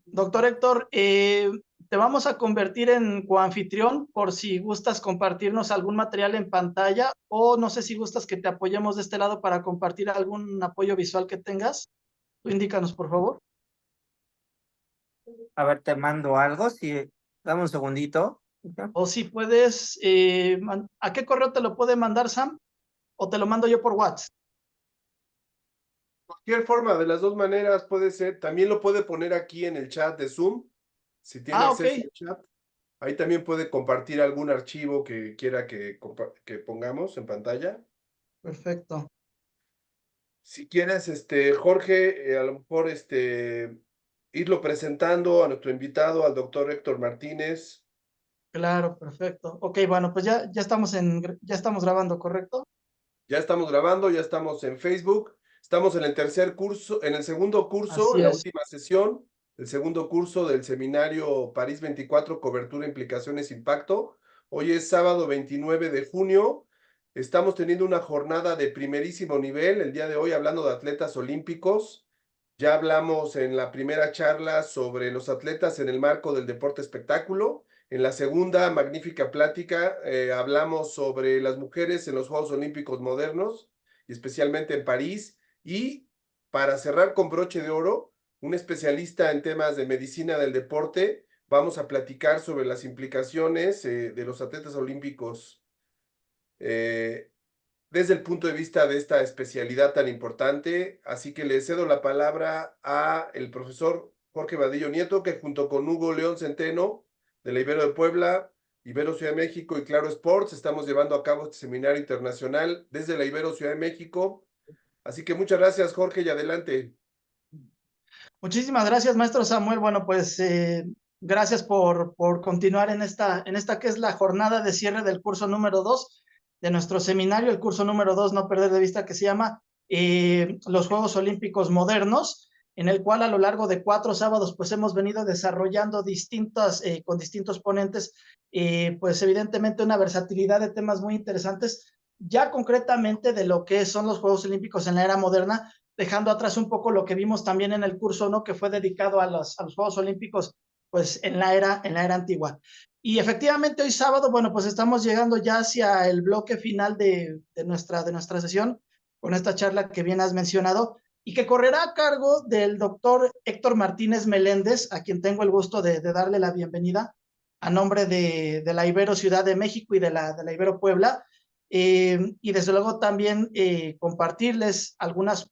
Doctor Héctor, te vamos a convertir en coanfitrión por si gustas compartirnos algún material en pantalla o no sé si gustas que te apoyemos de este lado para compartir algún apoyo visual que tengas. Tú indícanos, por favor. A ver, te mando algo, si dame un segundito. O si puedes, ¿a qué correo te lo puede mandar Sam? ¿O te lo mando yo por WhatsApp? Cualquier forma, de las dos maneras puede ser. También lo puede poner aquí en el chat de Zoom, si tiene Ok. acceso al chat. Ahí también puede compartir algún archivo que quiera que pongamos en pantalla. Perfecto. Si quieres, Jorge, a lo mejor irlo presentando a nuestro invitado, al doctor Héctor Martínez. Claro, perfecto. Ok, bueno, pues ya estamos grabando, ¿correcto? Ya estamos grabando, ya estamos en Facebook. Estamos en el tercer curso, en el segundo curso, Así en la es. última sesión, el segundo curso del seminario París 24, Cobertura, Implicaciones, Impacto. Hoy es sábado 29 de junio. Estamos teniendo una jornada de primerísimo nivel. El día de hoy hablando de atletas olímpicos. Ya hablamos en la primera charla sobre los atletas en el marco del deporte espectáculo. En la segunda magnífica plática hablamos sobre las mujeres en los Juegos Olímpicos modernos, y especialmente en París. Y para cerrar con broche de oro, un especialista en temas de medicina del deporte, vamos a platicar sobre las implicaciones de los atletas olímpicos desde el punto de vista de esta especialidad tan importante. Así que le cedo la palabra a el profesor Jorge Vadillo Nieto, que junto con Hugo León Centeno, de la Ibero de Puebla, Ibero Ciudad de México y Claro Sports, estamos llevando a cabo este seminario internacional desde la Ibero Ciudad de México. Así que muchas gracias, Jorge, y adelante. Muchísimas gracias, maestro Samuel. Bueno, pues gracias por continuar en esta que es la jornada de cierre del curso número 2 de nuestro seminario, el curso número 2, no perder de vista, que se llama los Juegos Olímpicos Modernos, en el cual a lo largo de 4 sábados pues hemos venido desarrollando con distintos ponentes, pues evidentemente una versatilidad de temas muy interesantes, ya concretamente de lo que son los Juegos Olímpicos en la era moderna, dejando atrás un poco lo que vimos también en el curso, ¿no? Que fue dedicado a los Juegos Olímpicos, pues en la era antigua. Y efectivamente hoy sábado, bueno, pues estamos llegando ya hacia el bloque final de nuestra sesión, con esta charla que bien has mencionado, y que correrá a cargo del doctor Héctor Martínez Meléndez, a quien tengo el gusto de darle la bienvenida a nombre de la Ibero Ciudad de México y de la Ibero Puebla. Y desde luego también compartirles algunas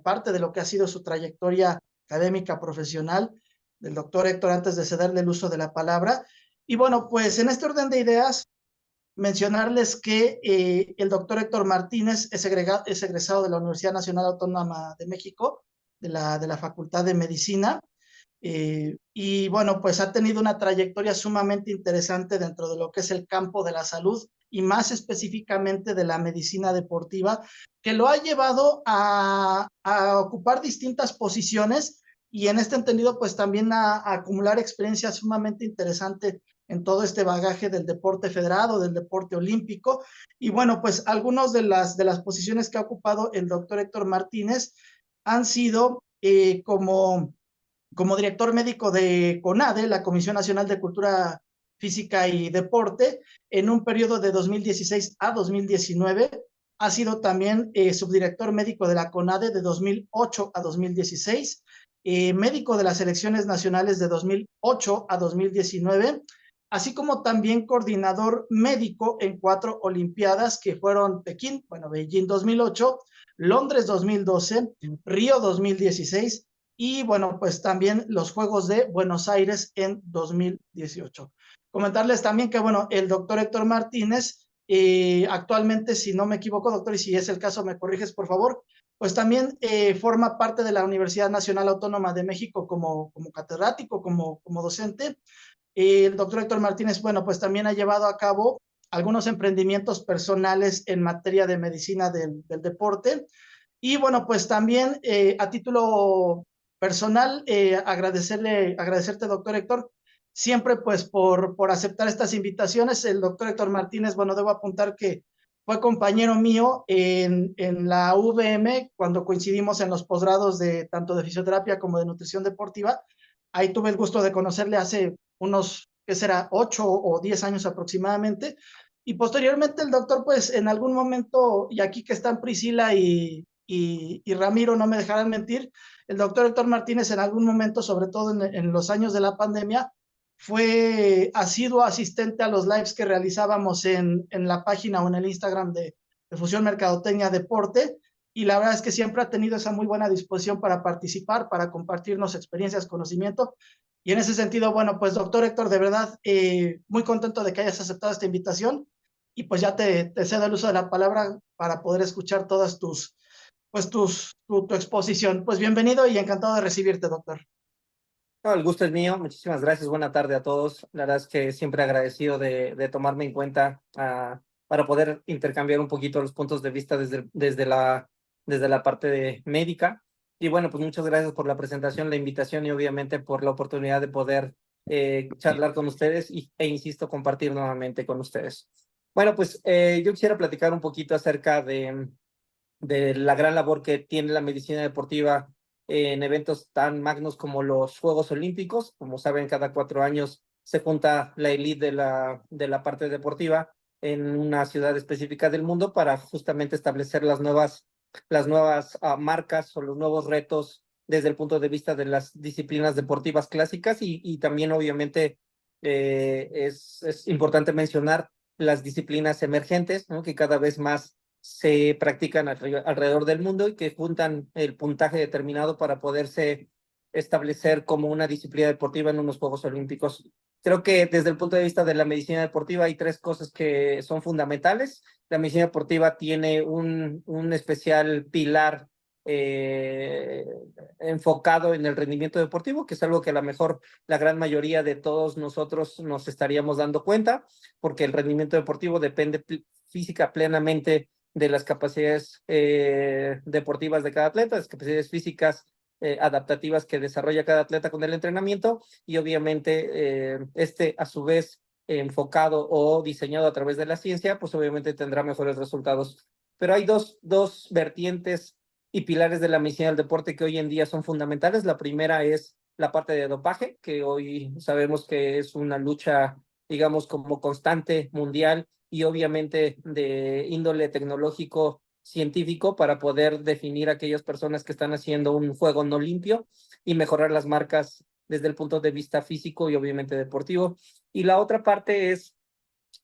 parte de lo que ha sido su trayectoria académica profesional del doctor Héctor antes de cederle el uso de la palabra. Y bueno, pues en este orden de ideas, mencionarles que el doctor Héctor Martínez es egresado de la Universidad Nacional Autónoma de México, de la Facultad de Medicina. Y bueno, pues ha tenido una trayectoria sumamente interesante dentro de lo que es el campo de la salud y más específicamente de la medicina deportiva, que lo ha llevado a ocupar distintas posiciones y en este entendido pues también a acumular experiencia sumamente interesante en todo este bagaje del deporte federado, del deporte olímpico. Y bueno, pues algunas de las posiciones que ha ocupado el doctor Héctor Martínez han sido como director médico de CONADE, la Comisión Nacional de Cultura Física y Deporte, en un periodo de 2016 a 2019. Ha sido también subdirector médico de la CONADE de 2008 a 2016, médico de las selecciones nacionales de 2008 a 2019, así como también coordinador médico en 4 Olimpiadas que fueron Pekín, bueno, Beijing 2008, Londres 2012, Río 2016 y bueno, pues también los Juegos de Buenos Aires en 2018. Comentarles también que, bueno, el doctor Héctor Martínez, actualmente, si no me equivoco, doctor, y si es el caso, me corriges, por favor, pues también forma parte de la Universidad Nacional Autónoma de México como catedrático, como docente. El doctor Héctor Martínez, bueno, pues también ha llevado a cabo algunos emprendimientos personales en materia de medicina del deporte. Y bueno, pues también a título personal, agradecerte, doctor Héctor, siempre pues por aceptar estas invitaciones. El doctor Héctor Martínez, bueno, debo apuntar que fue compañero mío en la UVM cuando coincidimos en los posgrados de tanto de fisioterapia como de nutrición deportiva. Ahí tuve el gusto de conocerle hace unos, ¿qué será?, 8 o 10 años aproximadamente. Y posteriormente el doctor, pues en algún momento, y aquí que están Priscila y Ramiro, no me dejarán mentir, el doctor Héctor Martínez en algún momento, sobre todo en los años de la pandemia, fue asiduo asistente a los lives que realizábamos en la página o en el Instagram de Fusión Mercadotecnia Deporte, y la verdad es que siempre ha tenido esa muy buena disposición para participar, para compartirnos experiencias, conocimiento, y en ese sentido, bueno, pues doctor Héctor, de verdad, muy contento de que hayas aceptado esta invitación, y pues ya te cedo el uso de la palabra para poder escuchar todas tu exposición. Pues bienvenido y encantado de recibirte, doctor. No, el gusto es mío. Muchísimas gracias. Buena tarde a todos. La verdad es que siempre agradecido de tomarme en cuenta para poder intercambiar un poquito los puntos de vista desde la parte médica. Y bueno, pues muchas gracias por la presentación, la invitación y obviamente por la oportunidad de poder charlar con ustedes e insisto, compartir nuevamente con ustedes. Bueno, pues yo quisiera platicar un poquito acerca de la gran labor que tiene la medicina deportiva en eventos tan magnos como los Juegos Olímpicos. Como saben, cada 4 años se junta la élite de la parte deportiva en una ciudad específica del mundo para justamente establecer las nuevas marcas o los nuevos retos desde el punto de vista de las disciplinas deportivas clásicas y también obviamente es importante mencionar las disciplinas emergentes, ¿no?, que cada vez más se practican alrededor del mundo y que juntan el puntaje determinado para poderse establecer como una disciplina deportiva en unos Juegos Olímpicos. Creo que desde el punto de vista de la medicina deportiva hay 3 cosas que son fundamentales. La medicina deportiva tiene un especial pilar enfocado en el rendimiento deportivo, que es algo que a lo mejor la gran mayoría de todos nosotros nos estaríamos dando cuenta, porque el rendimiento deportivo depende física plenamente de las capacidades deportivas de cada atleta, las capacidades físicas adaptativas que desarrolla cada atleta con el entrenamiento y obviamente a su vez enfocado o diseñado a través de la ciencia, pues obviamente tendrá mejores resultados. Pero hay dos vertientes y pilares de la medicina del deporte que hoy en día son fundamentales. La primera es la parte de dopaje, que hoy sabemos que es una lucha, digamos, como constante mundial y obviamente de índole tecnológico científico para poder definir a aquellas personas que están haciendo un juego no limpio y mejorar las marcas desde el punto de vista físico y obviamente deportivo. Y la otra parte es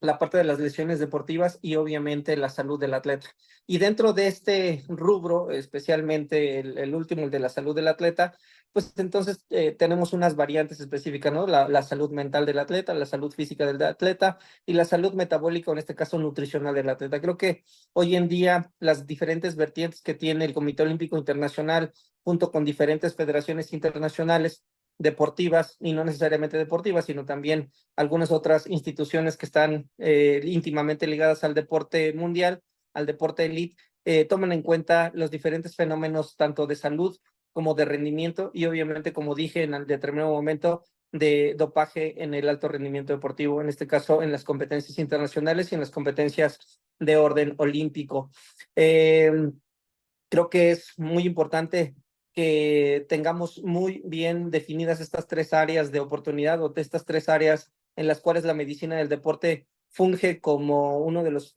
la parte de las lesiones deportivas y obviamente la salud del atleta. Y dentro de este rubro, especialmente el último, el de la salud del atleta, pues entonces tenemos unas variantes específicas, ¿no? La salud mental del atleta, la salud física del atleta y la salud metabólica, o en este caso nutricional del atleta. Creo que hoy en día las diferentes vertientes que tiene el Comité Olímpico Internacional, junto con diferentes federaciones internacionales deportivas, y no necesariamente deportivas, sino también algunas otras instituciones que están íntimamente ligadas al deporte mundial, al deporte elite, toman en cuenta los diferentes fenómenos tanto de salud como de rendimiento y obviamente, como dije en el determinado momento, de dopaje en el alto rendimiento deportivo, en este caso en las competencias internacionales y en las competencias de orden olímpico. Creo que es muy importante que tengamos muy bien definidas estas 3 áreas de oportunidad o de estas 3 áreas en las cuales la medicina del deporte funge como uno de los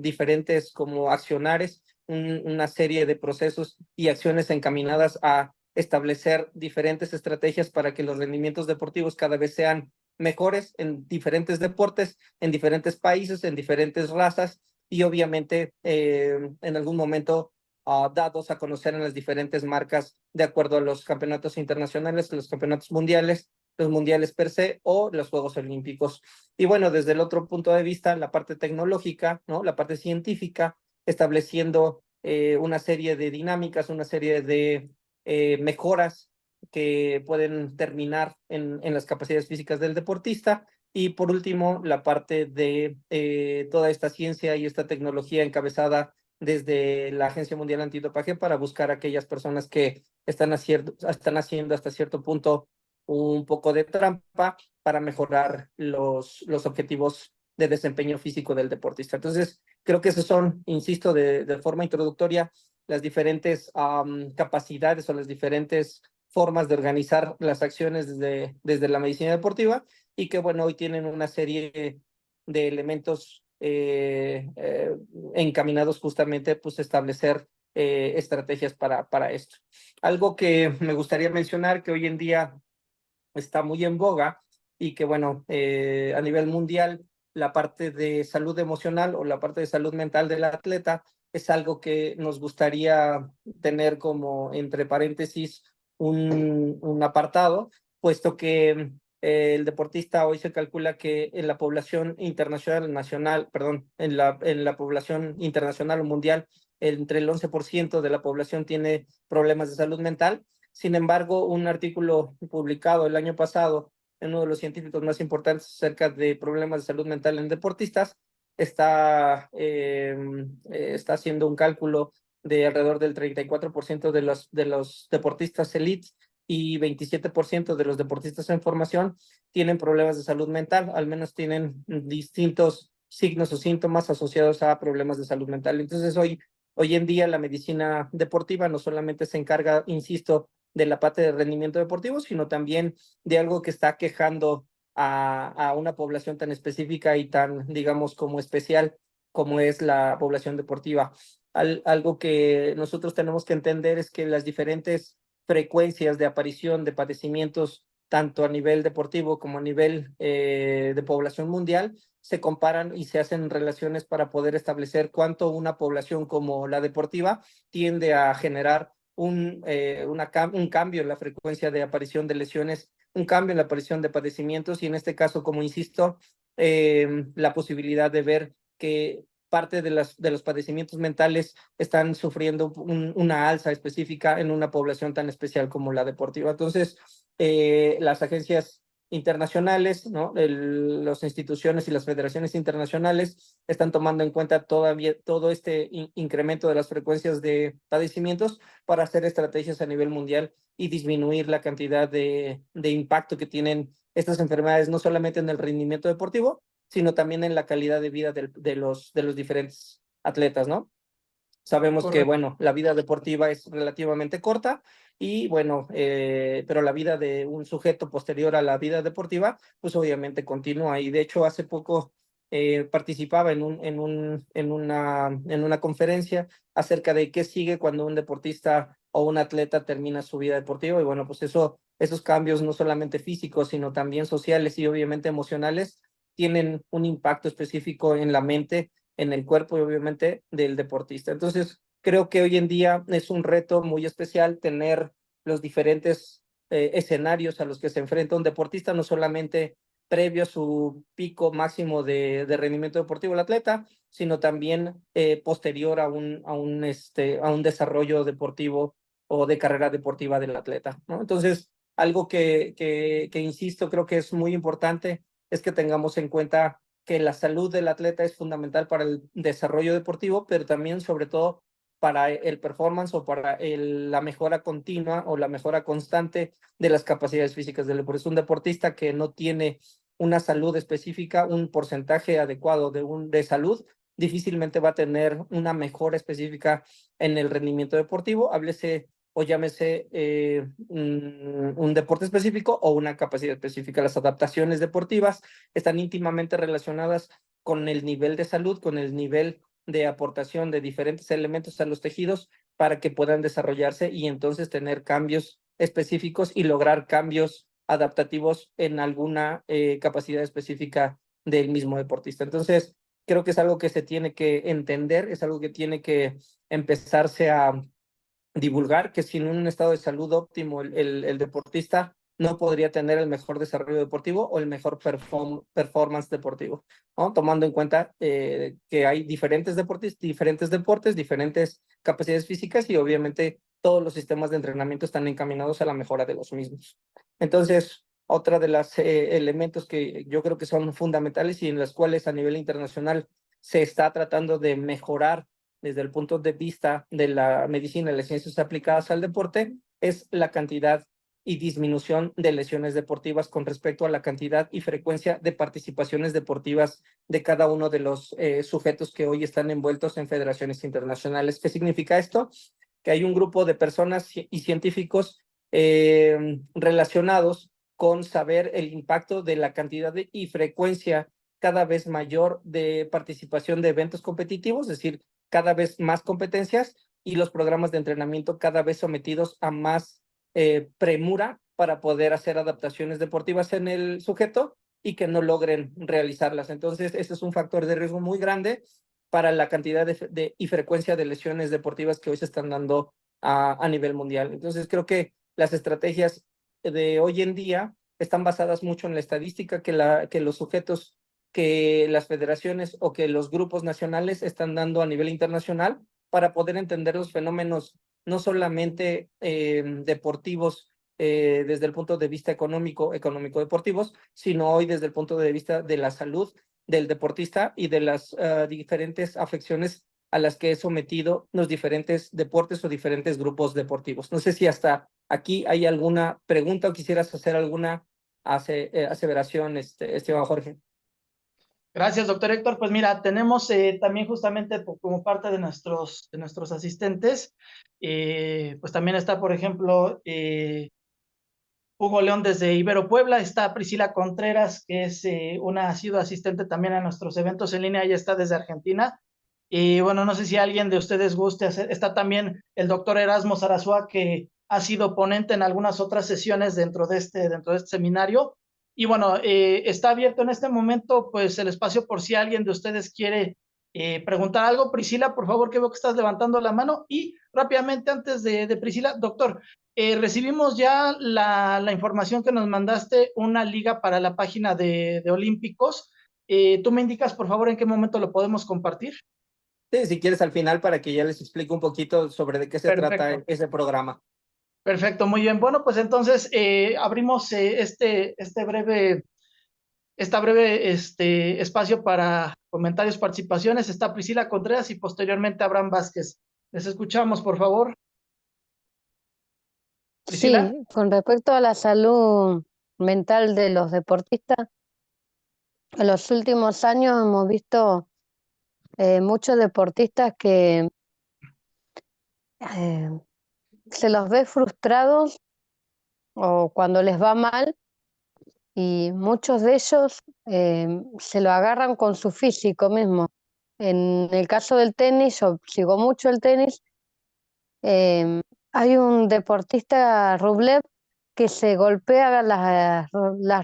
diferentes como accionares, una serie de procesos y acciones encaminadas a establecer diferentes estrategias para que los rendimientos deportivos cada vez sean mejores en diferentes deportes, en diferentes países, en diferentes razas y obviamente en algún momento dados a conocer en las diferentes marcas de acuerdo a los campeonatos internacionales, los campeonatos mundiales, los mundiales per se o los Juegos Olímpicos. Y bueno, desde el otro punto de vista, la parte tecnológica, ¿no?, la parte científica, estableciendo una serie de dinámicas, una serie de mejoras que pueden terminar en las capacidades físicas del deportista. Y por último, la parte de toda esta ciencia y esta tecnología encabezada desde la Agencia Mundial Antidopaje para buscar a aquellas personas que están haciendo hasta cierto punto un poco de trampa para mejorar los objetivos de desempeño físico del deportista. Entonces, Creo que esos son, insisto, de forma introductoria, las diferentes capacidades o las diferentes formas de organizar las acciones desde la medicina deportiva, y que, bueno, hoy tienen una serie de elementos encaminados justamente pues, a establecer estrategias para esto. Algo que me gustaría mencionar, que hoy en día está muy en boga y que, bueno, a nivel mundial, la parte de salud emocional o la parte de salud mental del atleta es algo que nos gustaría tener como, entre paréntesis, un apartado, puesto que el deportista hoy se calcula que en la población internacional, nacional, perdón, en la población internacional o mundial, entre el 11% de la población tiene problemas de salud mental. Sin embargo, un artículo publicado el año pasado en uno de los científicos más importantes acerca de problemas de salud mental en deportistas está haciendo un cálculo de alrededor del 34% de los deportistas elite y 27% de los deportistas en formación tienen problemas de salud mental, al menos tienen distintos signos o síntomas asociados a problemas de salud mental. Entonces, hoy en día la medicina deportiva no solamente se encarga, insisto, de la parte de rendimiento deportivo, sino también de algo que está quejando a una población tan específica y tan, digamos, como especial como es la población deportiva. Algo que nosotros tenemos que entender es que las diferentes frecuencias de aparición de padecimientos, tanto a nivel deportivo como a nivel de población mundial, se comparan y se hacen relaciones para poder establecer cuánto una población como la deportiva tiende a generar un cambio en la frecuencia de aparición de lesiones, un cambio en la aparición de padecimientos y en este caso, como insisto, la posibilidad de ver que parte de los padecimientos mentales están sufriendo una alza específica en una población tan especial como la deportiva. Entonces, las agencias internacionales, ¿no? Las instituciones y las federaciones internacionales están tomando en cuenta todavía todo este incremento de las frecuencias de padecimientos para hacer estrategias a nivel mundial y disminuir la cantidad de impacto que tienen estas enfermedades, no solamente en el rendimiento deportivo, sino también en la calidad de vida de los diferentes atletas, ¿no? Sabemos que, Correcto. bueno, la vida deportiva es relativamente corta y, bueno, pero la vida de un sujeto posterior a la vida deportiva, pues obviamente continúa. Y de hecho, hace poco participaba en una conferencia acerca de qué sigue cuando un deportista o un atleta termina su vida deportiva. Y bueno, pues esos cambios no solamente físicos, sino también sociales y obviamente emocionales, tienen un impacto específico en la mente, en el cuerpo y obviamente del deportista. Entonces, creo que hoy en día es un reto muy especial tener los diferentes escenarios a los que se enfrenta un deportista, no solamente previo a su pico máximo de rendimiento deportivo el atleta, sino también posterior a un desarrollo deportivo o de carrera deportiva del atleta, ¿no? Entonces, algo que insisto, creo que es muy importante es que tengamos en cuenta que la salud del atleta es fundamental para el desarrollo deportivo, pero también, sobre todo, para el performance o para la mejora continua o la mejora constante de las capacidades físicas del deportista. Un deportista que no tiene una salud específica, un porcentaje adecuado de salud, difícilmente va a tener una mejora específica en el rendimiento deportivo, háblese o llámese un deporte específico o una capacidad específica. Las adaptaciones deportivas están íntimamente relacionadas con el nivel de salud, con el nivel de aportación de diferentes elementos a los tejidos para que puedan desarrollarse y entonces tener cambios específicos y lograr cambios adaptativos en alguna capacidad específica del mismo deportista. Entonces, creo que es algo que se tiene que entender, es algo que tiene que empezarse a divulgar, que sin un estado de salud óptimo el deportista no podría tener el mejor desarrollo deportivo o el mejor performance deportivo, ¿no? Tomando en cuenta que hay diferentes deportes, diferentes capacidades físicas y obviamente todos los sistemas de entrenamiento están encaminados a la mejora de los mismos. Entonces, otra de los elementos que yo creo que son fundamentales y en las cuales a nivel internacional se está tratando de mejorar desde el punto de vista de la medicina y las ciencias aplicadas al deporte, es la cantidad y disminución de lesiones deportivas con respecto a la cantidad y frecuencia de participaciones deportivas de cada uno de los sujetos que hoy están envueltos en federaciones internacionales. ¿Qué significa esto? Que hay un grupo de personas y científicos relacionados con saber el impacto de la cantidad y frecuencia cada vez mayor de participación de eventos competitivos, es decir, cada vez más competencias y los programas de entrenamiento cada vez sometidos a más premura para poder hacer adaptaciones deportivas en el sujeto y que no logren realizarlas. Entonces, ese es un factor de riesgo muy grande para la cantidad y frecuencia de lesiones deportivas que hoy se están dando a nivel mundial. Entonces, creo que las estrategias de hoy en día están basadas mucho en la estadística que los sujetos, que las federaciones o que los grupos nacionales están dando a nivel internacional para poder entender los fenómenos no solamente deportivos desde el punto de vista económico-deportivos, sino hoy desde el punto de vista de la salud del deportista y de las diferentes afecciones a las que he sometido los diferentes deportes o diferentes grupos deportivos. No sé si hasta aquí hay alguna pregunta o quisieras hacer alguna aseveración, estimado Jorge. Gracias, doctor Héctor. Pues mira, tenemos también justamente como parte de nuestros asistentes, pues también está, por ejemplo, Hugo León desde Ibero Puebla, está Priscila Contreras, que es una asidua asistente también a nuestros eventos en línea, ella está desde Argentina. Y bueno, no sé si alguien de ustedes guste hacer, está también el doctor Erasmo Sarasúa, que ha sido ponente en algunas otras sesiones dentro de este seminario. Y bueno, está abierto en este momento pues el espacio por si alguien de ustedes quiere preguntar algo. Priscila, por favor, que veo que estás levantando la mano. Y rápidamente, antes de Priscila, doctor, recibimos ya la información que nos mandaste, una liga para la página de Olímpicos. ¿Tú me indicas, por favor, en qué momento lo podemos compartir? Sí, si quieres al final para que ya les explique un poquito sobre de qué se trata ese programa. Perfecto, muy bien. Bueno, pues entonces abrimos esta breve espacio para comentarios, participaciones. Está Priscila Contreras y posteriormente Abraham Vázquez. Les escuchamos, por favor. Priscila. Sí, con respecto a la salud mental de los deportistas, en los últimos años hemos visto muchos deportistas que se los ve frustrados o cuando les va mal, y muchos de ellos se lo agarran con su físico mismo. En el caso del tenis, yo sigo mucho el tenis, hay un deportista, Rublev, que se golpea las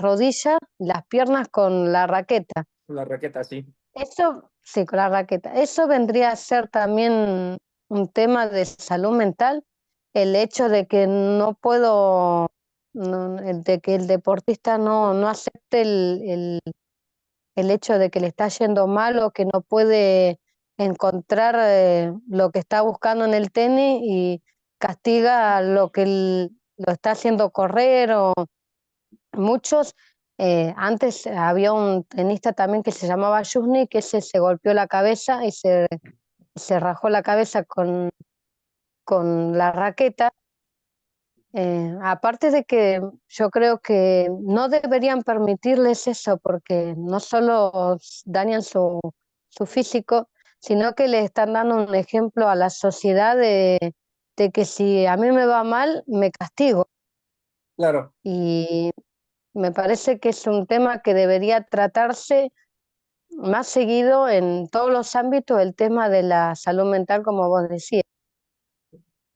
rodillas, las piernas con la raqueta. La raqueta, sí. Eso, sí, con la raqueta. Eso vendría a ser también un tema de salud mental, el hecho de que de que el deportista no acepte el hecho de que le está yendo mal o que no puede encontrar lo que está buscando en el tenis y castiga lo que lo está haciendo correr. O muchos, antes había un tenista también que se llamaba Yuzny, que se golpeó la cabeza y se rajó la cabeza con la raqueta. Aparte de que yo creo que no deberían permitirles eso, porque no solo dañan su físico, sino que le están dando un ejemplo a la sociedad de que si a mí me va mal, me castigo. Claro. Y me parece que es un tema que debería tratarse más seguido en todos los ámbitos, el tema de la salud mental, como vos decías.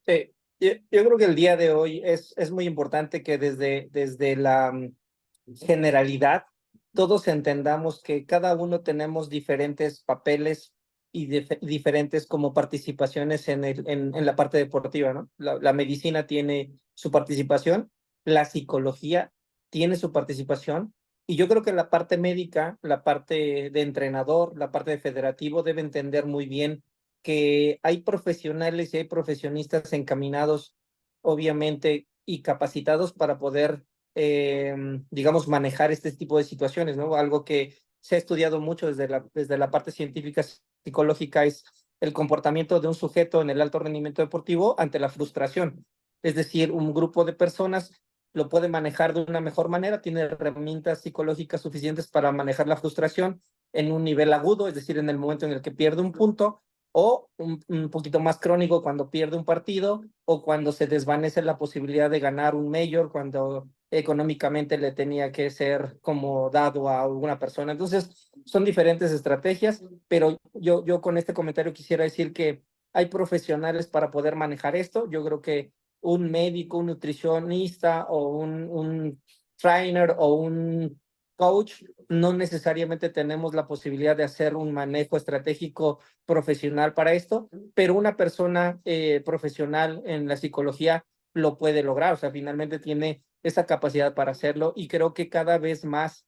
Sí, yo creo que el día de hoy es muy importante que desde la generalidad todos entendamos que cada uno tenemos diferentes papeles y diferentes como participaciones en la parte deportiva, ¿no? La medicina tiene su participación, la psicología tiene su participación, y yo creo que la parte médica, la parte de entrenador, la parte de federativo debe entender muy bien que hay profesionales y hay profesionistas encaminados, obviamente, y capacitados para poder, digamos, manejar este tipo de situaciones, ¿no? Algo que se ha estudiado mucho desde la parte científica psicológica es el comportamiento de un sujeto en el alto rendimiento deportivo ante la frustración. Es decir, un grupo de personas lo puede manejar de una mejor manera, tiene herramientas psicológicas suficientes para manejar la frustración en un nivel agudo, es decir, en el momento en el que pierde un punto, o un poquito más crónico cuando pierde un partido, o cuando se desvanece la posibilidad de ganar un mayor, cuando económicamente le tenía que ser como dado a alguna persona. Entonces, son diferentes estrategias, pero yo con este comentario quisiera decir que hay profesionales para poder manejar esto. Yo creo que un médico, un nutricionista o un trainer o un coach, no necesariamente tenemos la posibilidad de hacer un manejo estratégico profesional para esto, pero una persona profesional en la psicología lo puede lograr, o sea, finalmente tiene esa capacidad para hacerlo y creo que cada vez más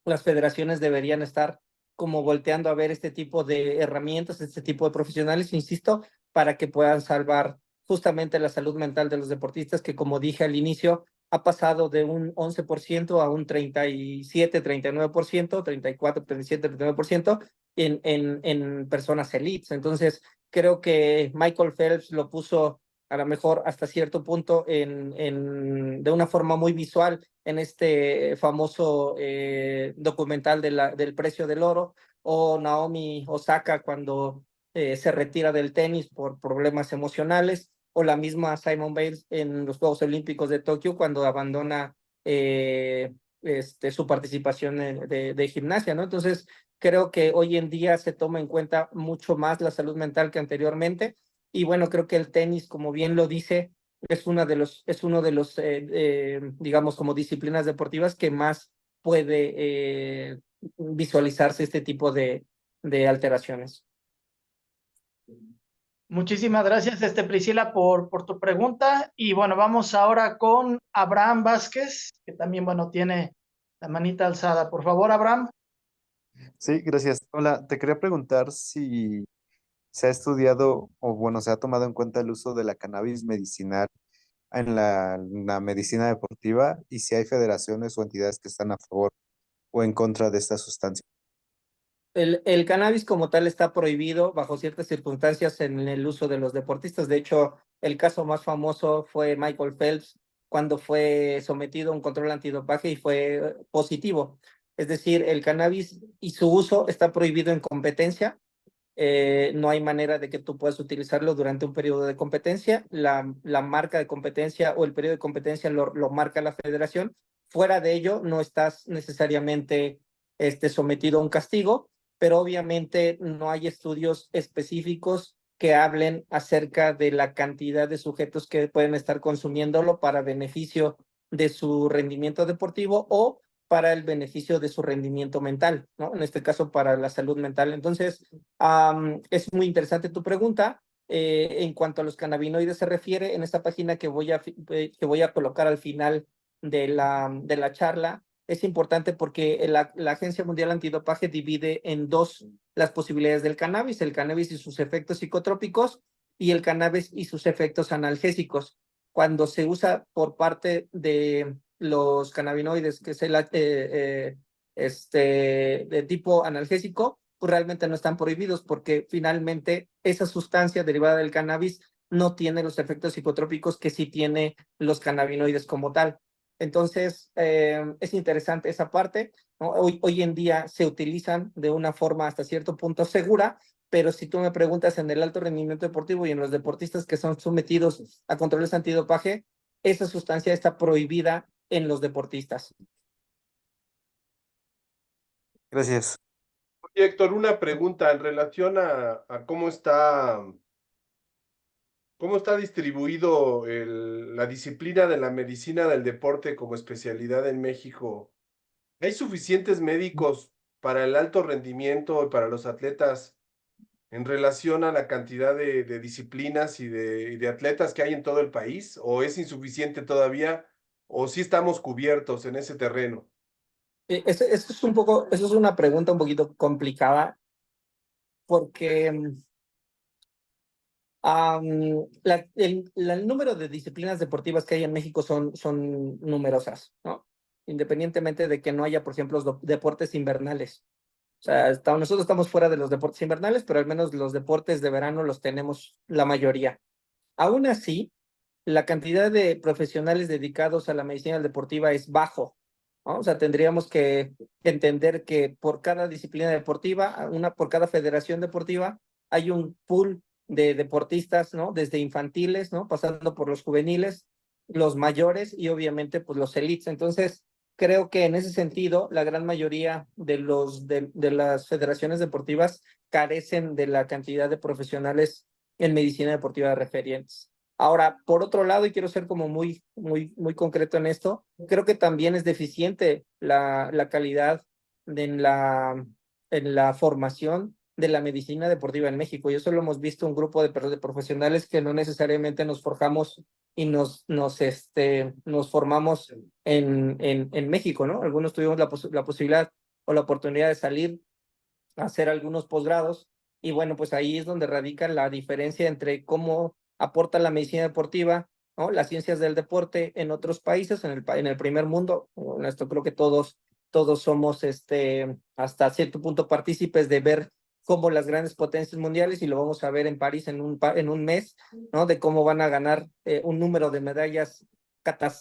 las federaciones deberían estar como volteando a ver este tipo de herramientas, este tipo de profesionales, insisto, para que puedan salvar justamente la salud mental de los deportistas, que como dije al inicio, ha pasado de un 11% a un 37, 39%, 34, 37, 39% en personas elites. Entonces, creo que Michael Phelps lo puso a lo mejor hasta cierto punto de una forma muy visual en este famoso documental del precio del oro, o Naomi Osaka cuando se retira del tenis por problemas emocionales, o la misma Simone Biles en los Juegos Olímpicos de Tokio cuando abandona su participación de gimnasia, ¿no? Entonces, creo que hoy en día se toma en cuenta mucho más la salud mental que anteriormente, y bueno, creo que el tenis, como bien lo dice, es uno de los digamos, como disciplinas deportivas que más puede visualizarse este tipo de alteraciones. Muchísimas gracias, Priscila, por tu pregunta. Y bueno, vamos ahora con Abraham Vázquez, que también, bueno, tiene la manita alzada. Por favor, Abraham. Sí, gracias. Hola, te quería preguntar si se ha estudiado o bueno, se ha tomado en cuenta el uso de la cannabis medicinal en la medicina deportiva y si hay federaciones o entidades que están a favor o en contra de esta sustancia. El cannabis como tal está prohibido bajo ciertas circunstancias en el uso de los deportistas. De hecho, el caso más famoso fue Michael Phelps cuando fue sometido a un control antidopaje y fue positivo. Es decir, el cannabis y su uso está prohibido en competencia. No hay manera de que tú puedas utilizarlo durante un periodo de competencia. La marca de competencia o el periodo de competencia lo marca la federación. Fuera de ello, no estás necesariamente sometido a un castigo, pero obviamente no hay estudios específicos que hablen acerca de la cantidad de sujetos que pueden estar consumiéndolo para beneficio de su rendimiento deportivo o para el beneficio de su rendimiento mental, ¿no? En este caso, para la salud mental. Entonces, es muy interesante tu pregunta. En cuanto a los cannabinoides se refiere, en esta página que voy a colocar al final de la charla, es importante porque la Agencia Mundial Antidopaje divide en dos las posibilidades del cannabis: el cannabis y sus efectos psicotrópicos y el cannabis y sus efectos analgésicos. Cuando se usa por parte de los cannabinoides, que es de tipo analgésico, pues realmente no están prohibidos porque finalmente esa sustancia derivada del cannabis no tiene los efectos psicotrópicos que sí tiene los cannabinoides como tal. Entonces, es interesante esa parte, ¿no? Hoy en día se utilizan de una forma hasta cierto punto segura, pero si tú me preguntas en el alto rendimiento deportivo y en los deportistas que son sometidos a controles antidopaje, esa sustancia está prohibida en los deportistas. Gracias. Oye, Héctor, una pregunta en relación a cómo está distribuido la disciplina de la medicina del deporte como especialidad en México. ¿Hay suficientes médicos para el alto rendimiento y para los atletas en relación a la cantidad de disciplinas y de atletas que hay en todo el país? ¿O es insuficiente todavía? ¿O sí estamos cubiertos en ese terreno? Eso es una pregunta un poquito complicada porque el número de disciplinas deportivas que hay en México son numerosas, ¿no? Independientemente de que no haya, por ejemplo, los deportes invernales. O sea, nosotros estamos fuera de los deportes invernales, pero al menos los deportes de verano los tenemos la mayoría. Aún así, la cantidad de profesionales dedicados a la medicina deportiva es bajo, ¿no? O sea, tendríamos que entender que por cada disciplina deportiva, por cada federación deportiva, hay un pool de deportistas, ¿no? Desde infantiles, ¿no? Pasando por los juveniles, los mayores y obviamente pues los elites. Entonces, creo que en ese sentido, la gran mayoría de las federaciones deportivas carecen de la cantidad de profesionales en medicina deportiva referentes. Ahora, por otro lado, y quiero ser como muy concreto en esto, creo que también es deficiente la calidad en la formación de la medicina deportiva en México. Y eso lo hemos visto un grupo de profesionales que no necesariamente nos forjamos y nos formamos en México, ¿no? Algunos tuvimos la posibilidad o la oportunidad de salir a hacer algunos posgrados y bueno, pues ahí es donde radica la diferencia entre cómo aporta la medicina deportiva, ¿no? Las ciencias del deporte en otros países, en el primer mundo. En esto creo que todos somos hasta cierto punto partícipes de ver cómo las grandes potencias mundiales, y lo vamos a ver en París en un mes, ¿no? De cómo van a ganar un número de medallas,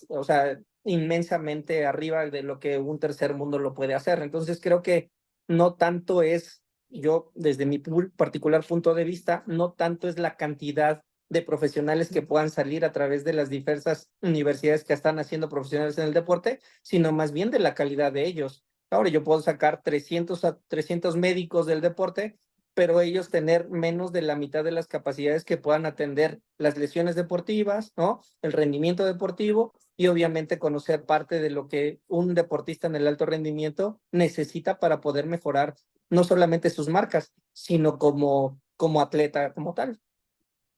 o sea, inmensamente arriba de lo que un tercer mundo lo puede hacer. Entonces creo que no tanto es, yo desde mi particular punto de vista, no tanto es la cantidad de profesionales que puedan salir a través de las diversas universidades que están haciendo profesionales en el deporte, sino más bien de la calidad de ellos. Ahora yo puedo sacar 300 médicos del deporte, pero ellos tener menos de la mitad de las capacidades que puedan atender las lesiones deportivas, ¿no? El rendimiento deportivo y obviamente conocer parte de lo que un deportista en el alto rendimiento necesita para poder mejorar no solamente sus marcas, sino como atleta como tal.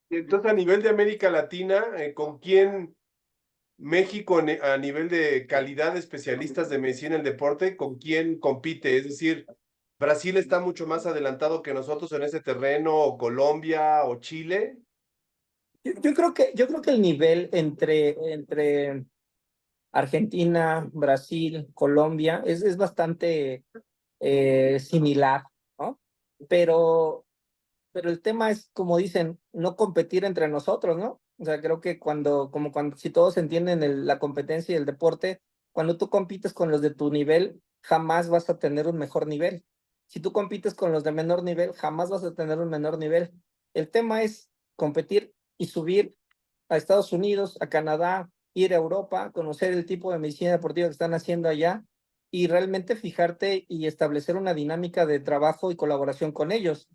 Entonces, a nivel de América Latina, ¿con quién México a nivel de calidad de especialistas de medicina del deporte, con quién compite? Es decir, ¿Brasil está mucho más adelantado que nosotros en ese terreno, o Colombia o Chile? Yo creo que el nivel entre Argentina, Brasil, Colombia es bastante similar, ¿no? Pero el tema es, como dicen, no competir entre nosotros, ¿no? O sea, creo que cuando si todos entienden la competencia y el deporte, cuando tú compites con los de tu nivel, jamás vas a tener un mejor nivel. Si tú compites con los de menor nivel, jamás vas a tener un menor nivel. El tema es competir y subir a Estados Unidos, a Canadá, ir a Europa, conocer el tipo de medicina deportiva que están haciendo allá y realmente fijarte y establecer una dinámica de trabajo y colaboración con ellos.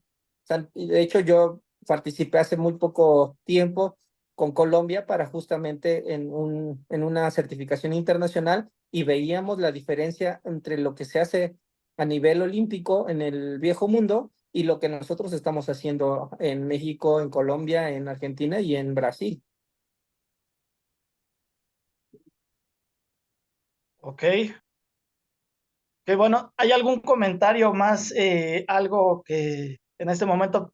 O sea, de hecho, yo participé hace muy poco tiempo con Colombia para justamente en una certificación internacional y veíamos la diferencia entre lo que se hace a nivel olímpico en el viejo mundo y lo que nosotros estamos haciendo en México, en Colombia, en Argentina y en Brasil. Ok. Que bueno, ¿hay algún comentario más, algo que en este momento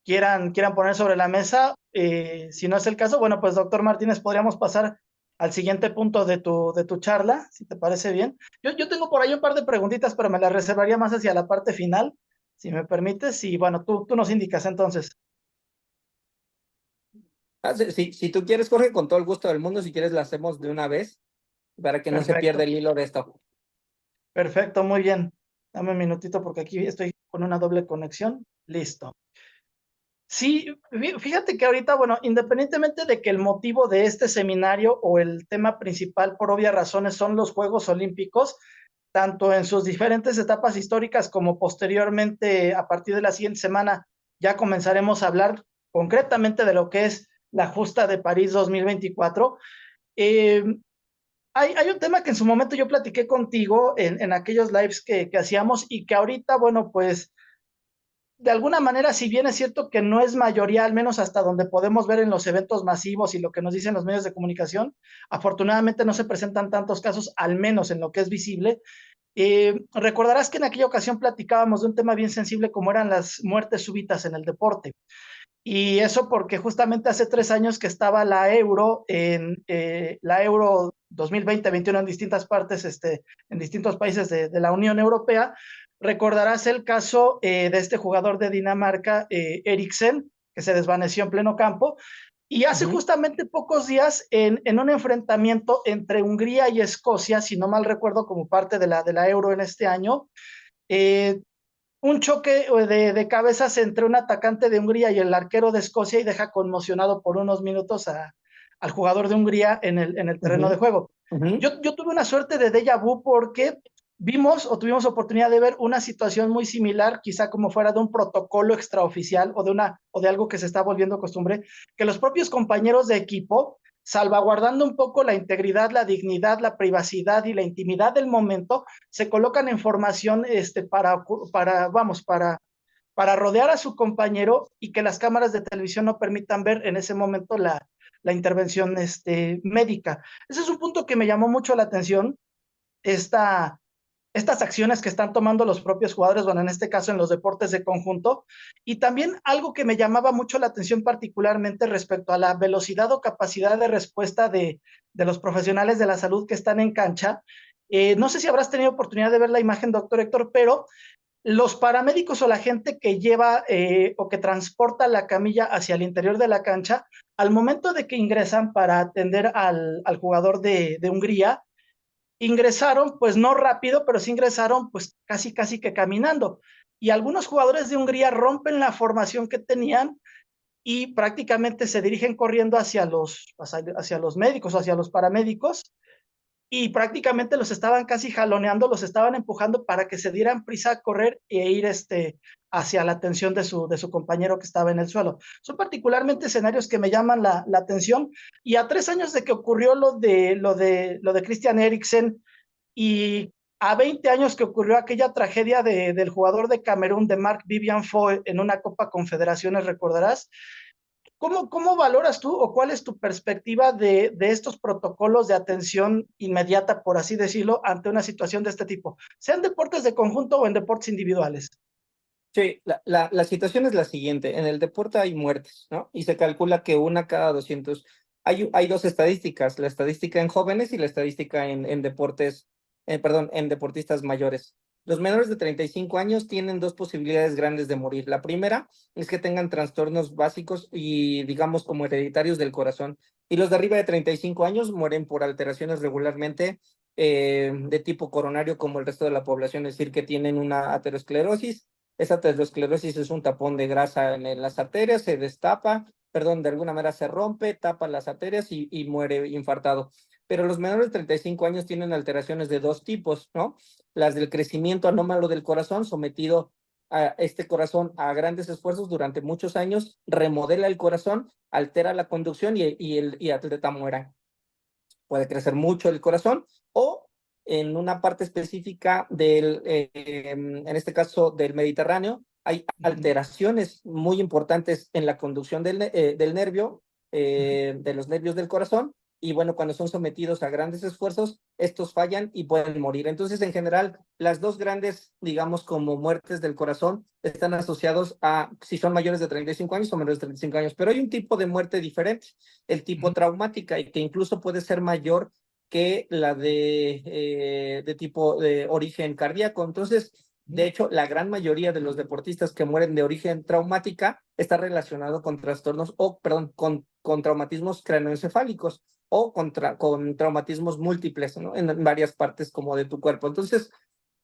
quieran poner sobre la mesa? Si no es el caso, bueno, pues doctor Martínez, podríamos pasar al siguiente punto de tu charla, si te parece bien. Yo tengo por ahí un par de preguntitas, pero me las reservaría más hacia la parte final, si me permites, y bueno, tú nos indicas entonces. Si tú quieres, Jorge, con todo el gusto del mundo, si quieres la hacemos de una vez para que no se pierda el hilo de esto. Perfecto, muy bien. Dame un minutito porque aquí estoy con una doble conexión. Listo. Sí, fíjate que ahorita, bueno, independientemente de que el motivo de este seminario o el tema principal, por obvias razones, son los Juegos Olímpicos, tanto en sus diferentes etapas históricas como posteriormente, a partir de la siguiente semana, ya comenzaremos a hablar concretamente de lo que es la justa de París 2024. Hay un tema que en su momento yo platiqué contigo en aquellos lives que hacíamos y que ahorita, bueno, pues de alguna manera, si bien es cierto que no es mayoría, al menos hasta donde podemos ver en los eventos masivos y lo que nos dicen los medios de comunicación, afortunadamente no se presentan tantos casos, al menos en lo que es visible. Recordarás que en aquella ocasión platicábamos de un tema bien sensible como eran las muertes súbitas en el deporte. Y eso porque justamente hace 3 años que estaba la Euro, la Euro 2020-21 en distintas partes, en distintos países de la Unión Europea. Recordarás el caso de este jugador de Dinamarca, Eriksen, que se desvaneció en pleno campo. Y hace justamente pocos días, en un enfrentamiento entre Hungría y Escocia, si no mal recuerdo, como parte de la Euro en este año, un choque de cabezas entre un atacante de Hungría y el arquero de Escocia y deja conmocionado por unos minutos al jugador de Hungría en el terreno de juego. Yo tuve una suerte de déjà vu porque vimos o tuvimos oportunidad de ver una situación muy similar, quizá como fuera de un protocolo extraoficial o de algo que se está volviendo costumbre, que los propios compañeros de equipo, salvaguardando un poco la integridad, la dignidad, la privacidad y la intimidad del momento, se colocan en formación para rodear a su compañero y que las cámaras de televisión no permitan ver en ese momento la intervención médica. Ese es un punto que me llamó mucho la atención, estas acciones que están tomando los propios jugadores, bueno, en este caso en los deportes de conjunto, y también algo que me llamaba mucho la atención particularmente respecto a la velocidad o capacidad de respuesta de los profesionales de la salud que están en cancha. No sé si habrás tenido oportunidad de ver la imagen, doctor Héctor, pero los paramédicos o la gente que lleva o que transporta la camilla hacia el interior de la cancha, al momento de que ingresan para atender al jugador de Hungría, ingresaron, pues no rápido, pero sí ingresaron pues casi que caminando. Y algunos jugadores de Hungría rompen la formación que tenían y prácticamente se dirigen corriendo hacia los médicos o hacia los paramédicos y prácticamente los estaban casi jaloneando, los estaban empujando para que se dieran prisa a correr e ir hacia la atención de su compañero que estaba en el suelo. Son particularmente escenarios que me llaman la atención, y a 3 años de que ocurrió lo de Christian Eriksen y a 20 años que ocurrió aquella tragedia del jugador de Camerún, de Marc Vivian Foe, en una Copa Confederaciones, recordarás. ¿Cómo valoras tú o cuál es tu perspectiva de estos protocolos de atención inmediata, por así decirlo, ante una situación de este tipo, sea en deportes de conjunto o en deportes individuales? Sí, la situación es la siguiente. En el deporte hay muertes, ¿no? Y se calcula que una cada 200. Hay dos estadísticas, la estadística en jóvenes y la estadística en deportes, en deportistas mayores. Los menores de 35 años tienen dos posibilidades grandes de morir. La primera es que tengan trastornos básicos y, digamos, como hereditarios del corazón. Y los de arriba de 35 años mueren por alteraciones regularmente de tipo coronario, como el resto de la población, es decir, que tienen una aterosclerosis. Esa aterosclerosis es un tapón de grasa en las arterias, se destapa, perdón, de alguna manera se rompe, tapa las arterias y muere infartado. Pero los menores de 35 años tienen alteraciones de dos tipos, ¿no? Las del crecimiento anómalo del corazón, sometido a este corazón a grandes esfuerzos durante muchos años, remodela el corazón, altera la conducción y el atleta muera. Puede crecer mucho el corazón, o en una parte específica en este caso del Mediterráneo, hay alteraciones muy importantes en la conducción del nervio, de los nervios del corazón, y bueno, cuando son sometidos a grandes esfuerzos, estos fallan y pueden morir. Entonces, en general, las dos grandes, digamos, como muertes del corazón están asociados a si son mayores de 35 años o menores de 35 años, pero hay un tipo de muerte diferente, el tipo traumática, y que incluso puede ser mayor que la de tipo de origen cardíaco. Entonces, de hecho, la gran mayoría de los deportistas que mueren de origen traumática está relacionado con trastornos, con traumatismos craneoencefálicos o con traumatismos múltiples, ¿no? En varias partes como de tu cuerpo. Entonces,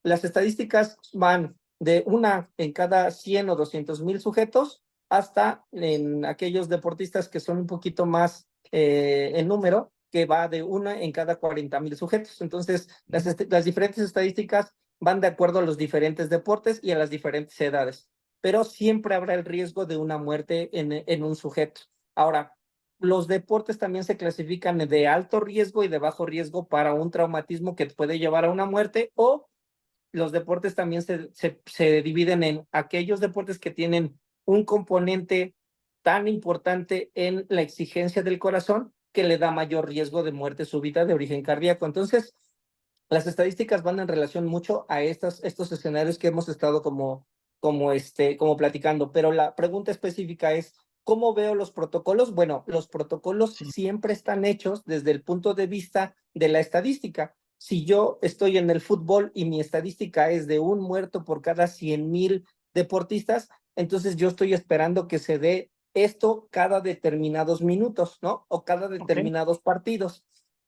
las estadísticas van de una en cada 100 o 200,000 sujetos hasta en aquellos deportistas que son un poquito más en número, que va de una en cada 40,000 sujetos. Entonces, las diferentes estadísticas van de acuerdo a los diferentes deportes y a las diferentes edades, pero siempre habrá el riesgo de una muerte en un sujeto. Ahora, los deportes también se clasifican de alto riesgo y de bajo riesgo para un traumatismo que puede llevar a una muerte, o los deportes también se dividen en aquellos deportes que tienen un componente tan importante en la exigencia del corazón que le da mayor riesgo de muerte súbita de origen cardíaco. Entonces, las estadísticas van en relación mucho a estos escenarios que hemos estado como platicando, pero la pregunta específica es, ¿cómo veo los protocolos? Bueno, los protocolos siempre están hechos desde el punto de vista de la estadística. Si yo estoy en el fútbol y mi estadística es de un muerto por cada 100,000 deportistas, entonces yo estoy esperando que se dé esto cada determinados minutos, ¿no? O cada determinados partidos.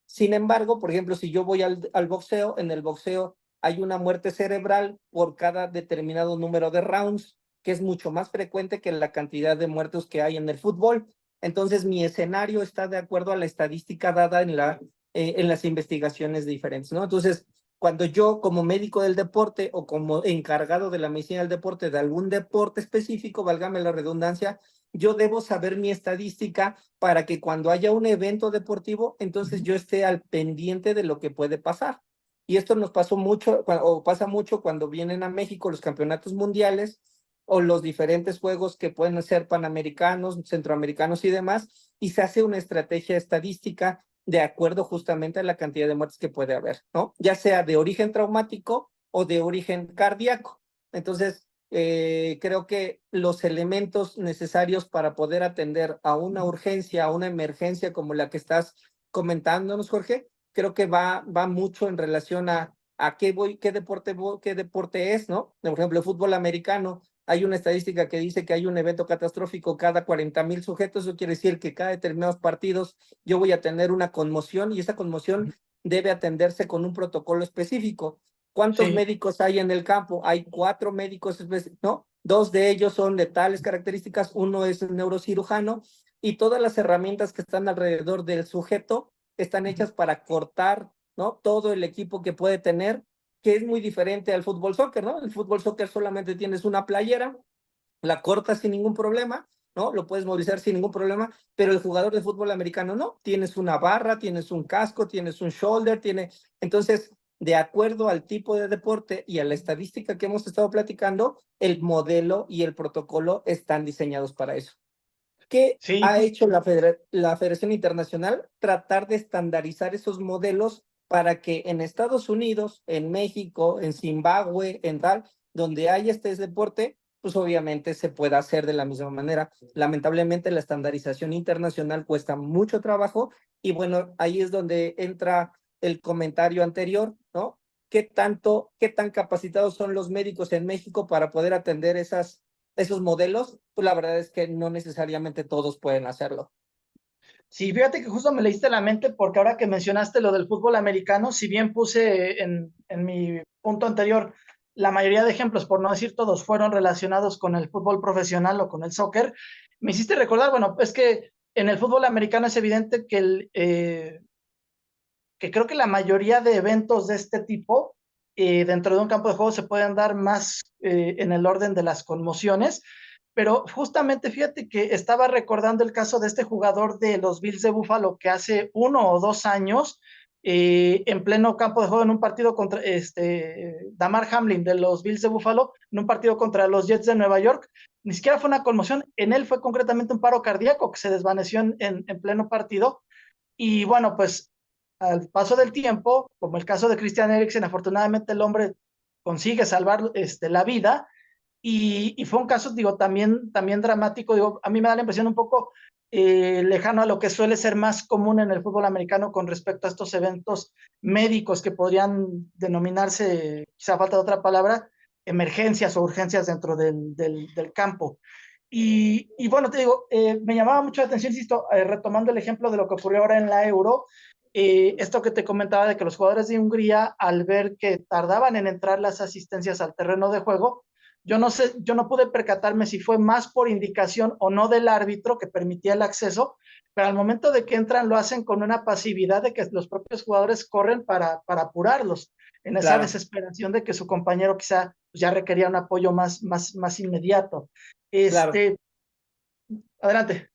Sin embargo, por ejemplo, si yo voy al boxeo, en el boxeo hay una muerte cerebral por cada determinado número de rounds, que es mucho más frecuente que la cantidad de muertos que hay en el fútbol. Entonces, mi escenario está de acuerdo a la estadística dada en las investigaciones diferentes, ¿no? Entonces, cuando yo como médico del deporte o como encargado de la medicina del deporte de algún deporte específico, válgame la redundancia, yo debo saber mi estadística para que cuando haya un evento deportivo, entonces yo esté al pendiente de lo que puede pasar. Y esto nos pasó mucho, o pasa mucho cuando vienen a México los campeonatos mundiales o los diferentes juegos que pueden ser panamericanos, centroamericanos y demás, y se hace una estrategia estadística de acuerdo justamente a la cantidad de muertes que puede haber, ¿no? Ya sea de origen traumático o de origen cardíaco. Entonces, creo que los elementos necesarios para poder atender a una urgencia, a una emergencia como la que estás comentándonos, Jorge, creo que va mucho en relación a qué deporte es, ¿no? Por ejemplo, el fútbol americano, hay una estadística que dice que hay un evento catastrófico cada 40,000 sujetos, eso quiere decir que cada determinados partidos yo voy a tener una conmoción y esa conmoción debe atenderse con un protocolo específico. ¿Cuántos médicos hay en el campo? Hay 4 médicos, ¿no? 2 de ellos son de tales características, uno es un neurocirujano y todas las herramientas que están alrededor del sujeto están hechas para cortar, ¿no? Todo el equipo que puede tener, que es muy diferente al fútbol soccer, ¿no? El fútbol soccer solamente tienes una playera, la cortas sin ningún problema, ¿no? Lo puedes movilizar sin ningún problema, pero el jugador de fútbol americano no. Tienes una barra, tienes un casco, tienes un shoulder, Entonces, de acuerdo al tipo de deporte y a la estadística que hemos estado platicando, el modelo y el protocolo están diseñados para eso. ¿Qué ha hecho la Federación Internacional? Tratar de estandarizar esos modelos para que en Estados Unidos, en México, en Zimbabue, en tal, donde haya este deporte, pues obviamente se pueda hacer de la misma manera. Lamentablemente la estandarización internacional cuesta mucho trabajo y bueno, ahí es donde entra el comentario anterior, ¿no? ¿Qué tan capacitados son los médicos en México para poder atender esos modelos? Pues la verdad es que no necesariamente todos pueden hacerlo. Sí, fíjate que justo me leíste la mente porque ahora que mencionaste lo del fútbol americano, si bien puse en mi punto anterior, la mayoría de ejemplos, por no decir todos, fueron relacionados con el fútbol profesional o con el soccer, me hiciste recordar, bueno, es que en el fútbol americano es evidente que creo que la mayoría de eventos de este tipo dentro de un campo de juego se pueden dar más en el orden de las conmociones, pero justamente fíjate que estaba recordando el caso de este jugador de los Bills de Buffalo que hace 1 o 2 años, en pleno campo de juego en un partido contra Damar Hamlin de los Bills de Buffalo, en un partido contra los Jets de Nueva York, ni siquiera fue una conmoción, en él fue concretamente un paro cardíaco que se desvaneció en pleno partido. Y bueno, pues al paso del tiempo, como el caso de Christian Eriksen, afortunadamente el hombre consigue salvar la vida y fue un caso, digo, también dramático, digo, a mí me da la impresión un poco lejano a lo que suele ser más común en el fútbol americano con respecto a estos eventos médicos que podrían denominarse, quizá falta de otra palabra, emergencias o urgencias dentro del campo. Y bueno, te digo, me llamaba mucho la atención, insisto, retomando el ejemplo de lo que ocurrió ahora en la Euro, esto que te comentaba de que los jugadores de Hungría, al ver que tardaban en entrar las asistencias al terreno de juego, yo no sé, yo no pude percatarme si fue más por indicación o no del árbitro que permitía el acceso, pero al momento de que entran lo hacen con una pasividad de que los propios jugadores corren para apurarlos, en esa desesperación de que su compañero quizá ya requería un apoyo más inmediato. Claro. Adelante,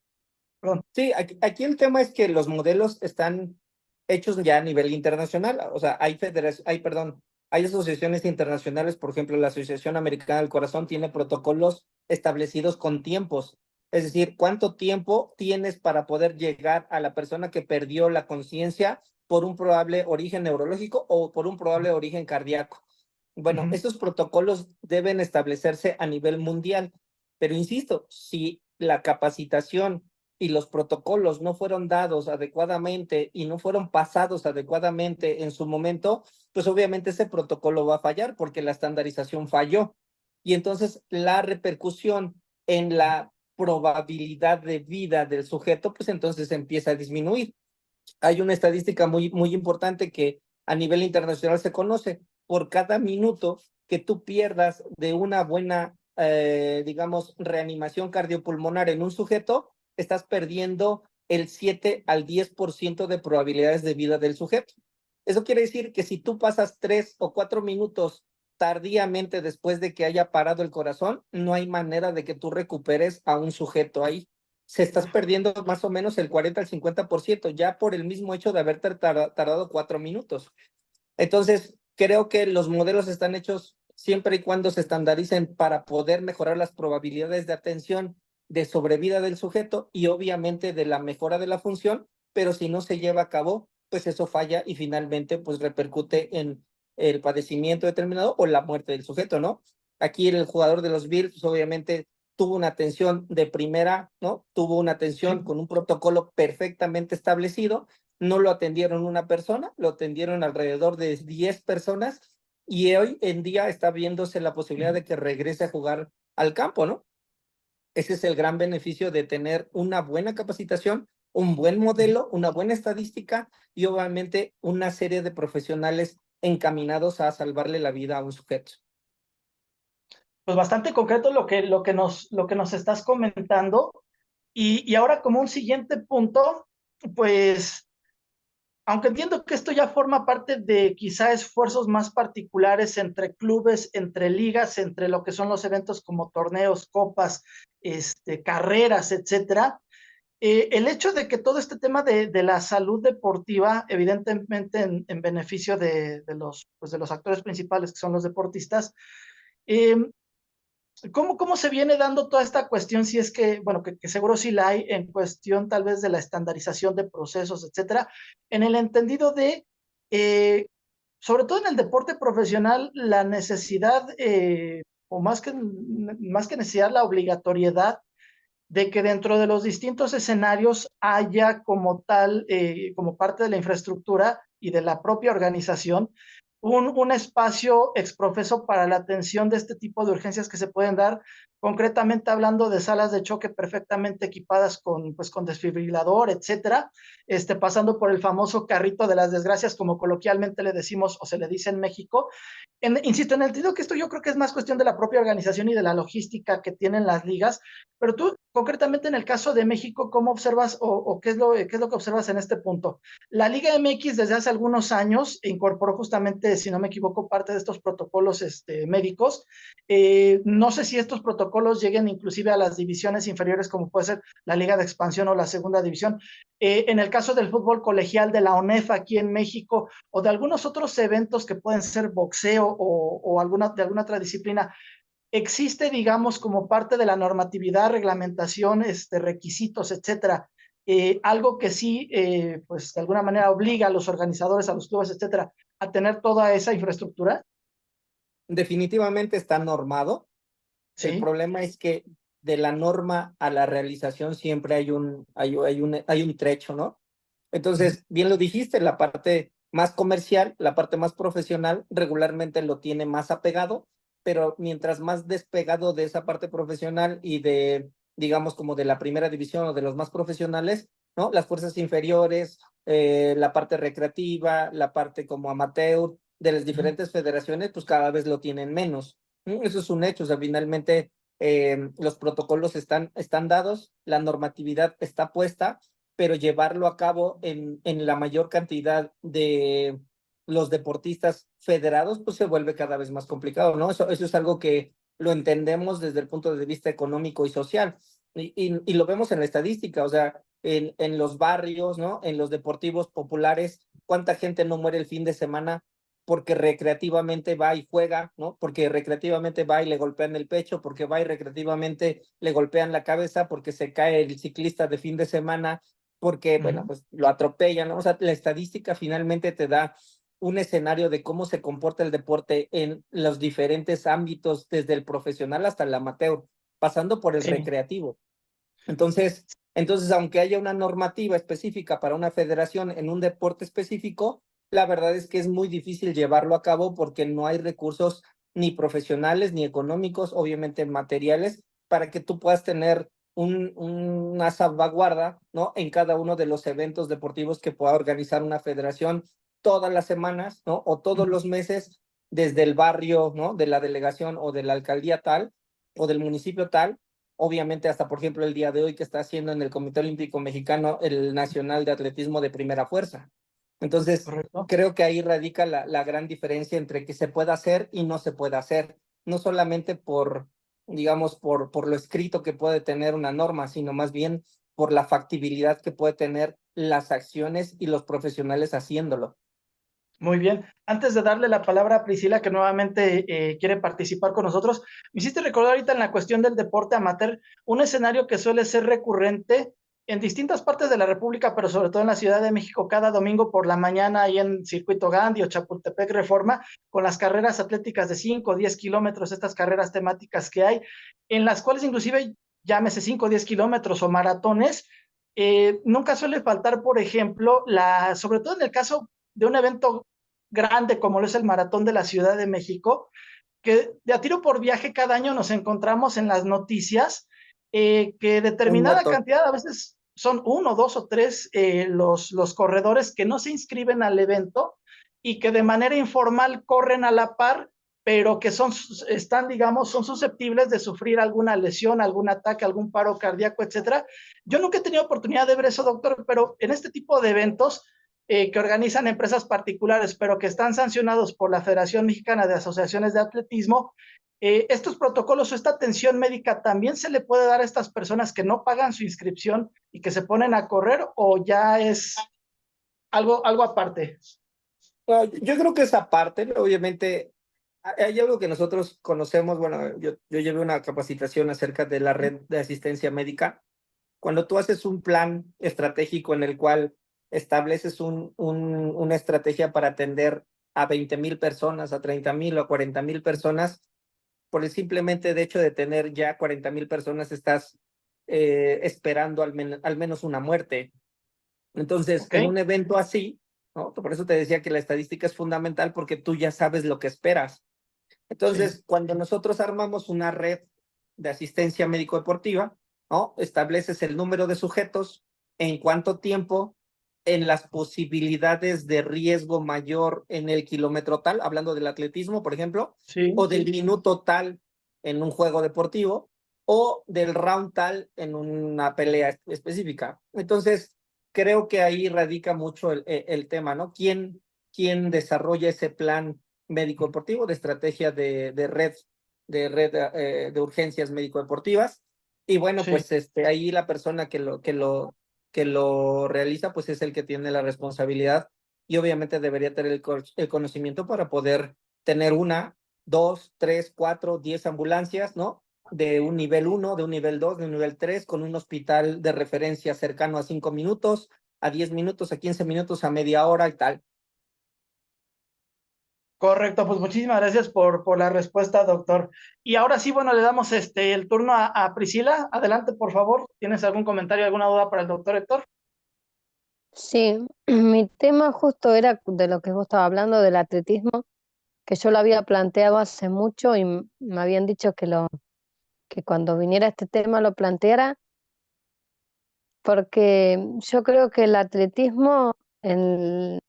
perdón. Sí, aquí el tema es que los modelos están hechos ya a nivel internacional. O sea, hay asociaciones internacionales, por ejemplo, la Asociación Americana del Corazón tiene protocolos establecidos con tiempos. Es decir, cuánto tiempo tienes para poder llegar a la persona que perdió la conciencia por un probable origen neurológico o por un probable origen cardíaco. Bueno, estos protocolos deben establecerse a nivel mundial, pero insisto, si la capacitación y los protocolos no fueron dados adecuadamente y no fueron pasados adecuadamente en su momento, pues obviamente ese protocolo va a fallar porque la estandarización falló. Y entonces la repercusión en la probabilidad de vida del sujeto, pues entonces empieza a disminuir. Hay una estadística muy importante que a nivel internacional se conoce. Por cada minuto que tú pierdas de una buena, digamos, reanimación cardiopulmonar en un sujeto, estás perdiendo el 7 al 10% de probabilidades de vida del sujeto. Eso quiere decir que si tú pasas 3 o 4 minutos tardíamente después de que haya parado el corazón, no hay manera de que tú recuperes a un sujeto ahí. Se estás perdiendo más o menos el 40 al 50% ya por el mismo hecho de haber tardado 4 minutos. Entonces, creo que los modelos están hechos siempre y cuando se estandaricen para poder mejorar las probabilidades de atención, de sobrevida del sujeto y obviamente de la mejora de la función, pero si no se lleva a cabo, pues eso falla y finalmente pues repercute en el padecimiento determinado o la muerte del sujeto, ¿no? Aquí el jugador de los Bills, pues, obviamente tuvo una atención de primera, ¿no? Tuvo una atención con un protocolo perfectamente establecido, no lo atendieron una persona, lo atendieron alrededor de 10 personas y hoy en día está viéndose la posibilidad de que regrese a jugar al campo, ¿no? Ese es el gran beneficio de tener una buena capacitación, un buen modelo, una buena estadística y obviamente una serie de profesionales encaminados a salvarle la vida a un sujeto. Pues bastante concreto lo que nos estás comentando. Y ahora como un siguiente punto, pues, aunque entiendo que esto ya forma parte de quizá esfuerzos más particulares entre clubes, entre ligas, entre lo que son los eventos como torneos, copas, carreras, etcétera, el hecho de que todo este tema de la salud deportiva, evidentemente en beneficio pues de los actores principales, que son los deportistas, eh, ¿cómo se viene dando toda esta cuestión? Si es que, bueno, que seguro sí la hay en cuestión tal vez de la estandarización de procesos, etcétera, en el entendido de, sobre todo en el deporte profesional, la necesidad, o más que necesidad, la obligatoriedad de que dentro de los distintos escenarios haya como tal, como parte de la infraestructura y de la propia organización, un espacio exprofeso para la atención de este tipo de urgencias que se pueden dar, concretamente hablando de salas de choque perfectamente equipadas pues, con desfibrilador, etcétera, pasando por el famoso carrito de las desgracias, como coloquialmente le decimos o se le dice en México. Insisto, en el sentido que esto yo creo que es más cuestión de la propia organización y de la logística que tienen las ligas, pero tú, concretamente en el caso de México, ¿cómo observas o qué es lo que observas en este punto? La Liga MX desde hace algunos años incorporó justamente, si no me equivoco, parte de estos protocolos médicos. No sé si estos protocolos lleguen inclusive a las divisiones inferiores, como puede ser la Liga de Expansión o la Segunda División. En el caso del fútbol colegial de la ONEF aquí en México o de algunos otros eventos que pueden ser boxeo o de alguna otra disciplina, existe, digamos, como parte de la normatividad, reglamentación, requisitos, etcétera, algo que sí, pues de alguna manera obliga a los organizadores, a los clubes, etcétera, a tener toda esa infraestructura. Definitivamente está normado. El Sí. problema es que de la norma a la realización siempre hay un trecho, ¿no? Entonces, bien lo dijiste, la parte más comercial, la parte más profesional, regularmente lo tiene más apegado, pero mientras más despegado de esa parte profesional y de, digamos, como de la primera división o de los más profesionales, ¿no? Las fuerzas inferiores, la parte recreativa, la parte como amateur de las diferentes federaciones, pues cada vez lo tienen menos. Eso es un hecho, o sea, finalmente los protocolos están dados, la normatividad está puesta, pero llevarlo a cabo en la mayor cantidad de los deportistas federados, pues se vuelve cada vez más complicado, ¿no? Eso es algo que lo entendemos desde el punto de vista económico y social, y lo vemos en la estadística, o sea, en los barrios, ¿no? En los deportivos populares, ¿cuánta gente no muere el fin de semana porque recreativamente va y juega, ¿no? Porque recreativamente va y le golpean el pecho, porque va y recreativamente le golpean la cabeza, porque se cae el ciclista de fin de semana, porque, bueno, pues lo atropellan, ¿no? O sea, la estadística finalmente te da un escenario de cómo se comporta el deporte en los diferentes ámbitos, desde el profesional hasta el amateur, pasando por el recreativo. Entonces, aunque haya una normativa específica para una federación en un deporte específico, la verdad es que es muy difícil llevarlo a cabo porque no hay recursos ni profesionales ni económicos, obviamente materiales, para que tú puedas tener una salvaguarda, ¿no? En cada uno de los eventos deportivos que pueda organizar una federación todas las semanas, ¿no? O todos los meses desde el barrio, ¿no? De la delegación o de la alcaldía tal o del municipio tal, obviamente hasta, por ejemplo, el día de hoy que está haciendo en el Comité Olímpico Mexicano el Nacional de Atletismo de Primera Fuerza. Entonces, Correcto. creo que ahí radica la gran diferencia entre que se pueda hacer y no se pueda hacer, no solamente por, digamos, por lo escrito que puede tener una norma, sino más bien por la factibilidad que puede tener las acciones y los profesionales haciéndolo. Muy bien. Antes de darle la palabra a Priscila, que nuevamente quiere participar con nosotros, me hiciste recordar ahorita en la cuestión del deporte amateur, un escenario que suele ser recurrente en distintas partes de la República, pero sobre todo en la Ciudad de México, cada domingo por la mañana, ahí en Circuito Gandhi o Chapultepec Reforma, con las carreras atléticas de 5 o 10 kilómetros, estas carreras temáticas que hay, en las cuales inclusive, llámese 5 o 10 kilómetros o maratones, nunca suele faltar, por ejemplo, sobre todo en el caso de un evento grande como lo es el Maratón de la Ciudad de México, que de a tiro por viaje cada año nos encontramos en las noticias que Un determinada muerto. cantidad, a veces son 1, 2 o 3 los corredores que no se inscriben al evento y que de manera informal corren a la par, pero que están, digamos, son susceptibles de sufrir alguna lesión, algún ataque, algún paro cardíaco, etcétera. Yo nunca he tenido oportunidad de ver eso, doctor, pero en este tipo de eventos que organizan empresas particulares, pero que están sancionados por la Federación Mexicana de Asociaciones de Atletismo, estos protocolos o esta atención médica también se le puede dar a estas personas que no pagan su inscripción y que se ponen a correr, o ya es algo aparte. No, yo creo que esa parte, obviamente, hay algo que nosotros conocemos, bueno, yo llevé una capacitación acerca de la red de asistencia médica. Cuando tú haces un plan estratégico en el cual estableces una estrategia para atender a 20,000 personas, a 30,000 o a 40,000 personas, por el simplemente de hecho de tener ya 40,000 personas, estás esperando al menos una muerte. Entonces, ¿Ok? en un evento así, ¿no? Por eso te decía que la estadística es fundamental porque tú ya sabes lo que esperas. Sí. Entonces, cuando nosotros armamos una red de asistencia médico-deportiva, ¿no? Estableces el número de sujetos, en cuánto tiempo, en las posibilidades de riesgo mayor en el kilómetro tal, hablando del atletismo, por ejemplo, Sí. o del minuto tal en un juego deportivo, o del round tal en una pelea específica. Entonces, creo que ahí radica mucho el tema, ¿no? ¿Quién desarrolla ese plan médico deportivo, de estrategia de red de urgencias médico deportivas? Y bueno, Sí. pues ahí la persona que lo realiza, pues es el que tiene la responsabilidad y obviamente debería tener el conocimiento para poder tener 1, 2, 3, 4, 10 ambulancias, ¿no? De un nivel 1, de un nivel 2, de un nivel 3, con un hospital de referencia cercano a 5 minutos, a 10 minutos, a 15 minutos, a media hora y tal. Correcto, pues muchísimas gracias por la respuesta, doctor. Y ahora sí, bueno, le damos el turno a Priscila. Adelante, por favor. ¿Tienes algún comentario, alguna duda para el doctor Héctor? Sí, mi tema justo era de lo que vos estabas hablando, del atletismo, que yo lo había planteado hace mucho y me habían dicho que cuando viniera este tema lo planteara, porque yo creo que el atletismo, en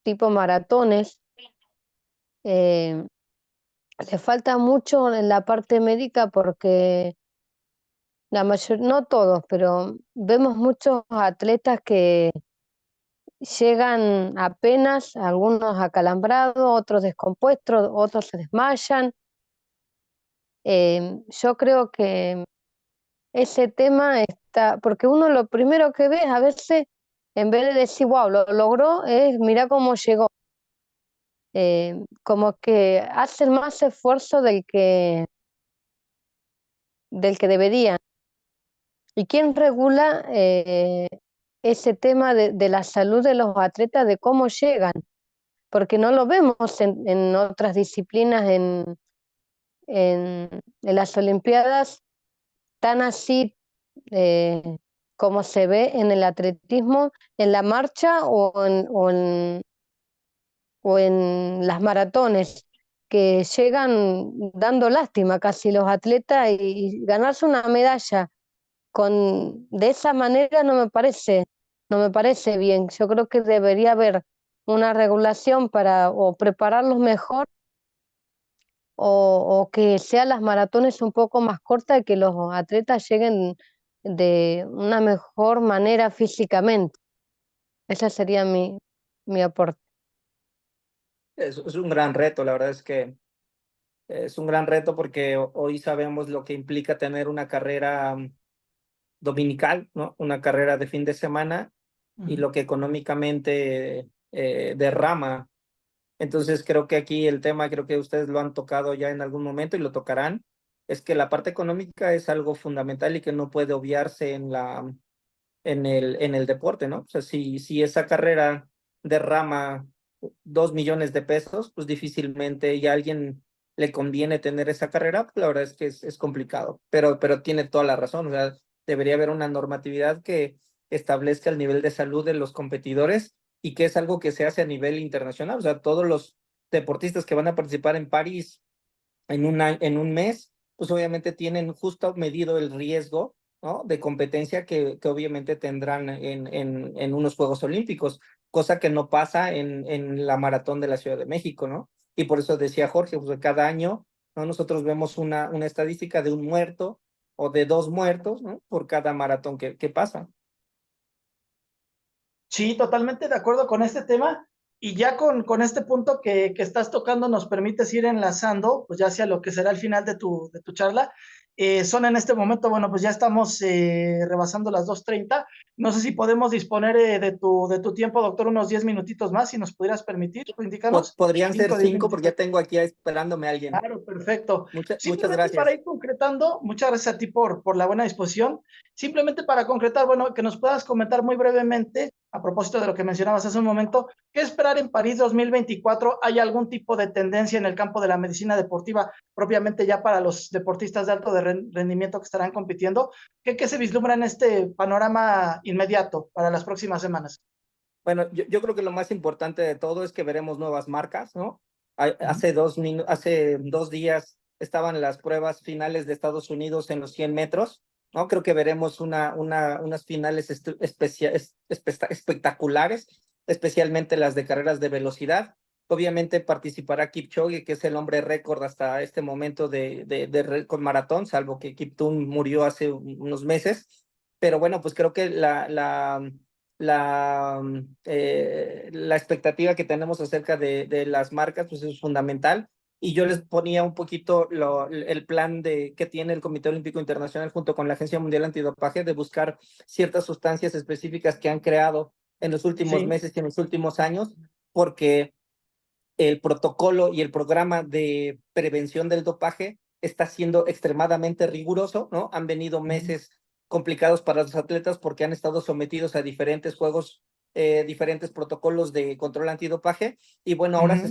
tipo maratones, eh, le falta mucho en la parte médica porque no todos, pero vemos muchos atletas que llegan apenas, algunos acalambrados, otros descompuestos, otros se desmayan. Yo creo que ese tema está, porque uno lo primero que ve a veces, en vez de decir, wow, lo logró, es mira cómo llegó. Como que hacen más esfuerzo del que deberían. ¿Y quién regula ese tema de la salud de los atletas, de cómo llegan? Porque no lo vemos en otras disciplinas, en las Olimpiadas, tan así como se ve en el atletismo, en la marcha o en las maratones, que llegan dando lástima casi los atletas y ganarse una medalla de esa manera no me parece bien. Yo creo que debería haber una regulación para o prepararlos mejor o que sean las maratones un poco más cortas y que los atletas lleguen de una mejor manera físicamente. Ese sería mi aporte. Es un gran reto, la verdad es que es un gran reto porque hoy sabemos lo que implica tener una carrera dominical, ¿no? Una carrera de fin de semana y lo que económicamente derrama. Entonces creo que aquí el tema, creo que ustedes lo han tocado ya en algún momento y lo tocarán, es que la parte económica es algo fundamental y que no puede obviarse en el deporte, ¿no? O sea, si esa carrera derrama 2 millones de pesos, pues difícilmente ya a alguien le conviene tener esa carrera, pues la verdad es que es complicado, pero tiene toda la razón, o sea, debería haber una normatividad que establezca el nivel de salud de los competidores y que es algo que se hace a nivel internacional, o sea, todos los deportistas que van a participar en París en un mes, pues obviamente tienen justo medido el riesgo, ¿no? De competencia que obviamente tendrán en unos Juegos Olímpicos, cosa que no pasa en la maratón de la Ciudad de México, ¿no? Y por eso decía Jorge, pues cada año, ¿no? Nosotros vemos una estadística de un muerto o de 2 muertos, ¿no? Por cada maratón que pasa. Sí, totalmente de acuerdo con este tema. Y ya con este punto que estás tocando, nos permites ir enlazando, pues ya hacia lo que será el final de tu charla. Son en este momento, bueno, pues ya estamos rebasando las 2:30. No sé si podemos disponer de tu tiempo, doctor, unos 10 minutitos más, si nos pudieras permitir, indícanos. Podrían ser 5 o 10 cinco porque ya minutitos. tengo aquí esperándome a alguien. Claro, perfecto. Muchas Simplemente para gracias. ir concretando, muchas gracias a ti por la buena disposición. Simplemente para concretar, bueno, que nos puedas comentar muy brevemente, a propósito de lo que mencionabas hace un momento, ¿qué esperar en París 2024? ¿Hay algún tipo de tendencia en el campo de la medicina deportiva, propiamente ya para los deportistas de alto rendimiento que estarán compitiendo? ¿Qué se vislumbra en este panorama inmediato para las próximas semanas? Bueno, yo creo que lo más importante de todo es que veremos nuevas marcas, ¿no? Hace 2 días estaban las pruebas finales de Estados Unidos en los 100 metros, ¿no? Creo que veremos unas finales espectaculares, especialmente las de carreras de velocidad. Obviamente participará Kipchoge, que es el hombre récord hasta este momento de récord maratón, salvo que Kiptum murió hace unos meses. Pero bueno, pues creo que la expectativa que tenemos acerca de las marcas pues es fundamental y yo les ponía un poquito el plan que tiene el Comité Olímpico Internacional junto con la Agencia Mundial Antidopaje de buscar ciertas sustancias específicas que han creado en los últimos Sí. meses y en los últimos años, porque el protocolo y el programa de prevención del dopaje está siendo extremadamente riguroso, ¿no? Han venido meses complicados para los atletas porque han estado sometidos a diferentes juegos, diferentes protocolos de control antidopaje, y bueno, ahora se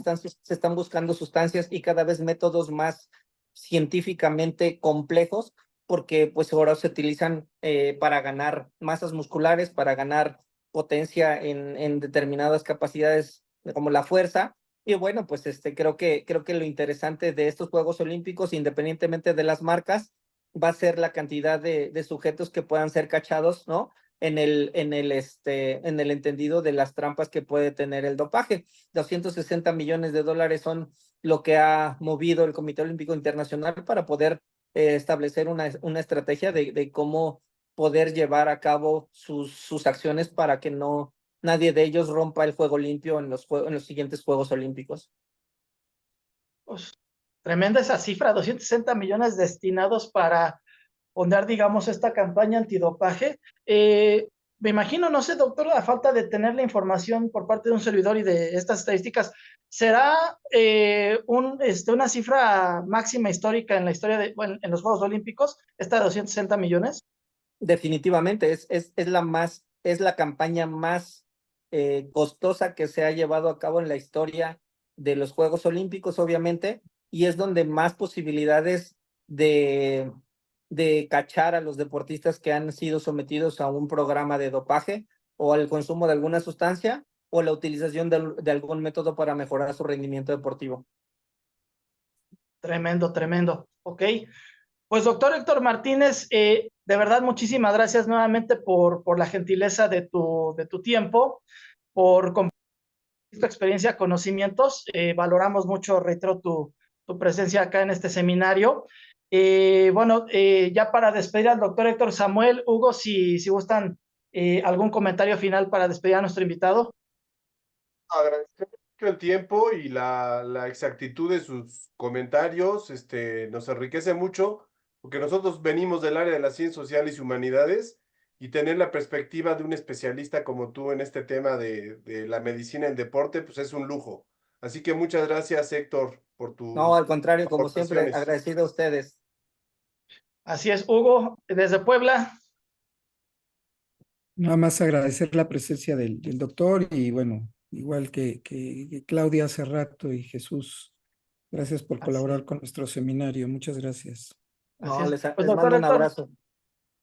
están buscando sustancias y cada vez métodos más científicamente complejos, porque pues ahora se utilizan para ganar masas musculares, para ganar potencia en determinadas capacidades como la fuerza. Y bueno, pues creo que lo interesante de estos Juegos Olímpicos, independientemente de las marcas, va a ser la cantidad de sujetos que puedan ser cachados, ¿no? En el entendido de las trampas que puede tener el dopaje. 260 millones de dólares son lo que ha movido el Comité Olímpico Internacional para poder establecer una estrategia de cómo poder llevar a cabo sus acciones para que nadie de ellos rompa el juego limpio en los siguientes Juegos Olímpicos. Pues, tremenda esa cifra, 260 millones destinados para poner, digamos, esta campaña antidopaje. Me imagino, no sé, doctor, a falta de tener la información por parte de un servidor y de estas estadísticas, ¿será una cifra máxima histórica en la historia bueno, en los Juegos Olímpicos, esta de 260 millones? Definitivamente, es la campaña más costosa que se ha llevado a cabo en la historia de los Juegos Olímpicos, obviamente, y es donde más posibilidades de cachar a los deportistas que han sido sometidos a un programa de dopaje o al consumo de alguna sustancia o la utilización de algún método para mejorar su rendimiento deportivo. Tremendo, tremendo. Ok. Pues doctor Héctor Martínez, de verdad muchísimas gracias nuevamente por la gentileza de tu tiempo, por compartir tu experiencia, conocimientos. Valoramos mucho, reitero, tu presencia acá en este seminario. Bueno, ya para despedir al doctor Héctor, Samuel, Hugo, si gustan algún comentario final para despedir a nuestro invitado. Agradecer mucho el tiempo y la exactitud de sus comentarios, nos enriquece mucho, porque nosotros venimos del área de las ciencias sociales y humanidades, y tener la perspectiva de un especialista como tú en este tema de la medicina y el deporte, pues es un lujo. Así que muchas gracias, Héctor, por No, tus al contrario, como siempre, aportaciones. agradecido a ustedes. Así es, Hugo, desde Puebla. Nada más agradecer la presencia del doctor y bueno, igual que Claudia hace rato y Jesús, gracias por Así, colaborar con nuestro seminario. Muchas gracias. así No, es. Pues les doctor mando un Héctor, abrazo.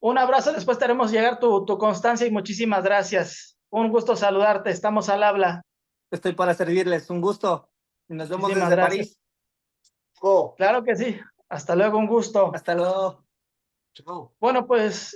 un abrazo, después te haremos llegar tu constancia y muchísimas gracias. Un gusto saludarte, estamos al habla. Estoy para servirles. Un gusto. Y nos vemos Muchísimas desde gracias. París. Oh, Claro que sí. Hasta luego, un gusto. Hasta luego. chao. Bueno, pues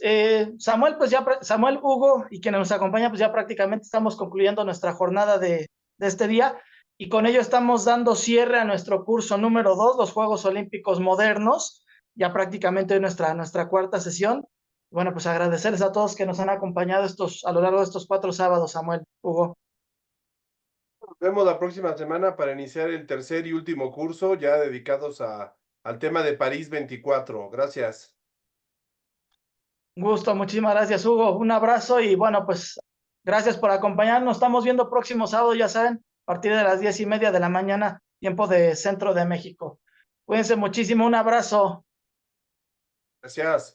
Samuel, Samuel, Hugo y quienes nos acompañan, pues ya prácticamente estamos concluyendo nuestra jornada de este día y con ello estamos dando cierre a nuestro curso número 2, los Juegos Olímpicos Modernos, ya prácticamente hoy nuestra cuarta sesión. Bueno, pues agradecerles a todos que nos han acompañado a lo largo de estos 4 sábados, Samuel, Hugo. Nos vemos la próxima semana para iniciar el tercer y último curso, ya dedicados al tema de París 24. Gracias. Un gusto, muchísimas gracias, Hugo. Un abrazo y bueno, pues gracias por acompañarnos. Estamos viendo próximo sábado, ya saben, a partir de las 10:30 de la mañana, tiempo de Centro de México. Cuídense muchísimo, un abrazo. Gracias.